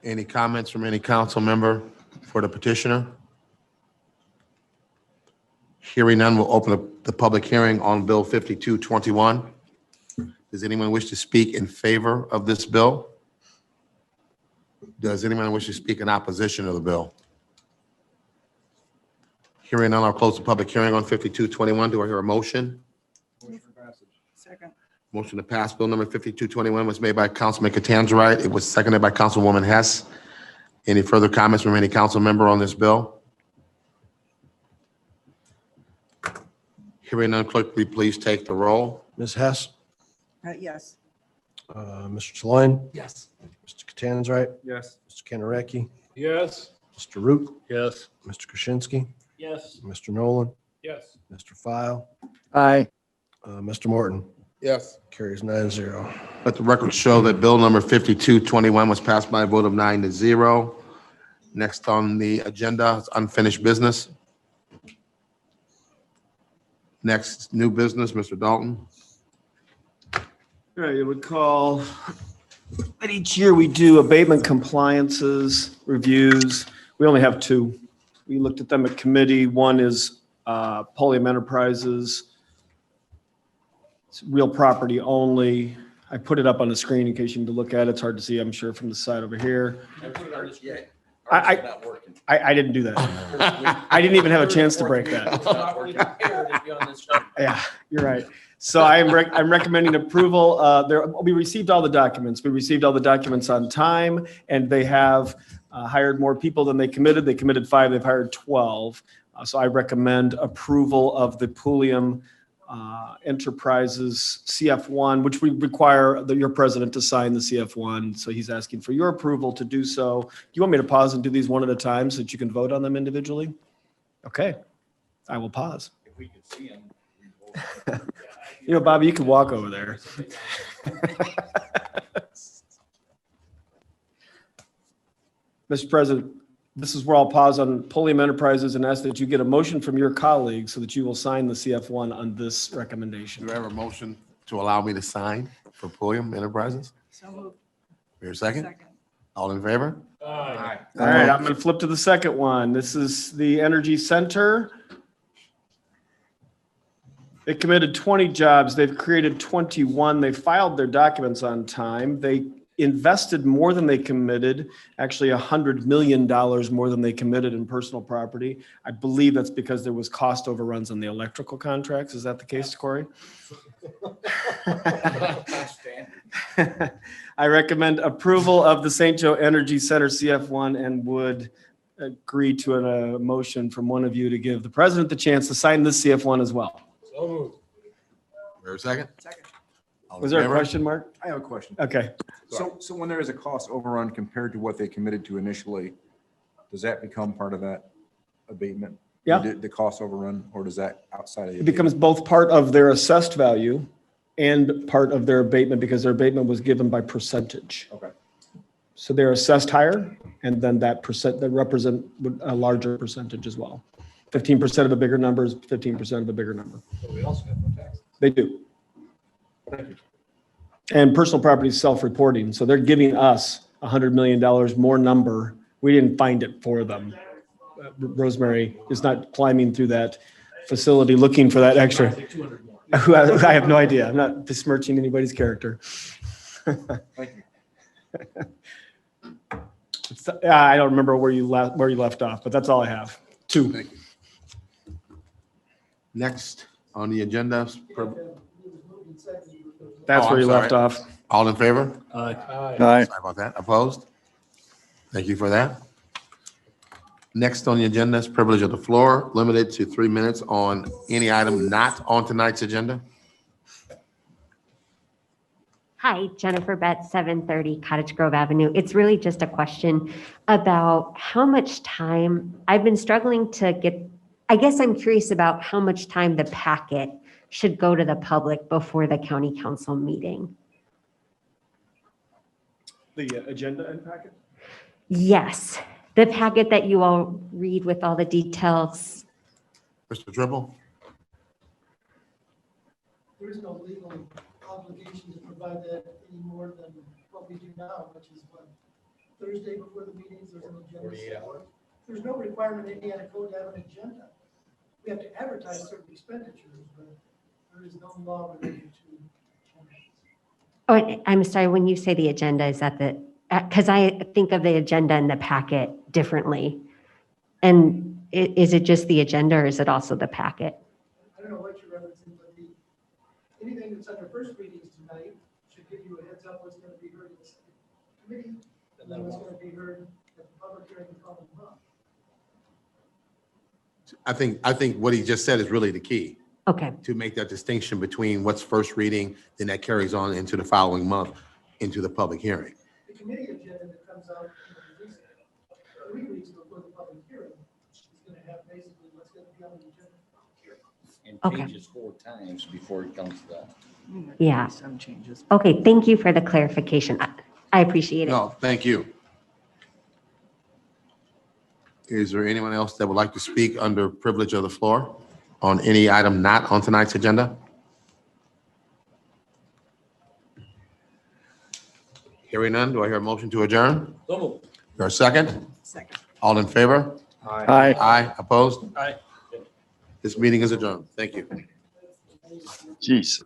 Any comments from any council member for the petitioner? Hearing none, we'll open up the public hearing on Bill 5221. Does anyone wish to speak in favor of this bill? Does anyone wish to speak in opposition of the bill? Hearing none, I'll close the public hearing on 5221. Do I hear a motion? Second. Motion to pass bill number 5221 was made by Councilman Catanzarite. It was seconded by Councilwoman Hess. Any further comments from any council member on this bill? Hearing none, clerk, will you please take the roll? Ms. Hess? Yes. Mr. Tloyan? Yes. Mr. Catanzarite? Yes. Mr. Kanareki? Yes. Mr. Root? Yes. Mr. Krasinski? Yes. Mr. Nolan? Yes. Mr. File? Aye. Mr. Morton? Yes. Carries 9-0. Let the record show that bill number 5221 was passed by a vote of 9-0. Next on the agenda is unfinished business. Next, new business, Mr. Dalton. All right, you would call And each year we do abatement compliances, reviews. We only have two. We looked at them at committee. One is Polium Enterprises. It's real property only. I put it up on the screen in case you need to look at it. It's hard to see, I'm sure, from the side over here. I didn't do that. I didn't even have a chance to break that. Yeah, you're right. So I'm recommending approval. We received all the documents. We received all the documents on time, and they have hired more people than they committed. They committed 5, they've hired 12. So I recommend approval of the Polium Enterprises CF1, which we require your president to sign the CF1. So he's asking for your approval to do so. Do you want me to pause and do these one at a time so that you can vote on them individually? Okay, I will pause. If we could see them. You know, Bobby, you can walk over there. Mr. President, this is where I'll pause on Polium Enterprises and ask that you get a motion from your colleagues so that you will sign the CF1 on this recommendation. Do I have a motion to allow me to sign for Polium Enterprises? So moved. Your second? All in favor? All right, I'm going to flip to the second one. This is the Energy Center. They committed 20 jobs. They've created 21. They filed their documents on time. They invested more than they committed, actually $100 million more than they committed in personal property. I believe that's because there was cost overruns on the electrical contracts. Is that the case, Corey? I recommend approval of the St. Joe Energy Center CF1 and would agree to a motion from one of you to give the president the chance to sign this CF1 as well. So moved. Your second? Second. All in Was there a favor? question, Mark? I have a question. Okay. So when there is a cost overrun compared to what they committed to initially, does that become part of that abatement? Yeah. The cost overrun, or does that outside of the? It becomes both part of their assessed value and part of their abatement because their abatement was given by percentage. Okay. So they're assessed higher, and then that percent, that represent a larger percentage as well. 15% of a bigger number is 15% of a bigger number. But we also have no taxes. They do. Thank you. And personal property is self-reporting, so they're giving us $100 million more number. We didn't find it for them. Rosemary is not climbing through that facility looking for that extra. 200 more. I have no idea. I'm not besmirching anybody's character. Thank you. I don't remember where you left off, but that's all I have. 2. Thank you. Next on the agenda. That's Oh, where I'm you left sorry. off. All in favor? Aye. Sorry about that. Opposed? Thank you for that. Next on the agenda is privilege of the floor, limited to 3 minutes on any item not on tonight's agenda. Hi, Jennifer Betts, 730 Cottage Grove Avenue. It's really just a question about how much time I've been struggling to get. I guess I'm curious about how much time the packet should go to the public before the county council meeting. The agenda and packet? Yes, the packet that you all read with all the details. Mr. Triple? There is no legal obligation to provide that any more than what we do now, which is what, Thursday before the meetings, there's an agenda. 48 hours. There's no requirement in Indiana code to have an agenda. We have to advertise certain expenditures, but there is no law related to. Oh, I'm sorry, when you say the agenda, is that because I think of the agenda and the packet differently. And is it just the agenda or is it also the packet? I don't know what you're referencing, but anything that's under first readings tonight should give you a heads up what's going to be heard in the second committee, and then what's going to be heard at the public hearing the following month. I think what he just said is really the key. Okay. To make that distinction between what's first reading, then that carries on into the following month, into the public hearing. The committee agenda that comes out in the 3 weeks before the public hearing is going to have basically what's going to be on the agenda. And Okay. changes 4 times before it comes to that. Yeah. Some changes. Okay, thank you for the clarification. I appreciate it. No, thank you. Is there anyone else that would like to speak under privilege of the floor on any item not on tonight's agenda? Hearing none, do I hear a motion to adjourn? So moved. Your second? Second. All in favor? Aye. Aye, opposed? Aye. This meeting is adjourned. Thank you. Jesus.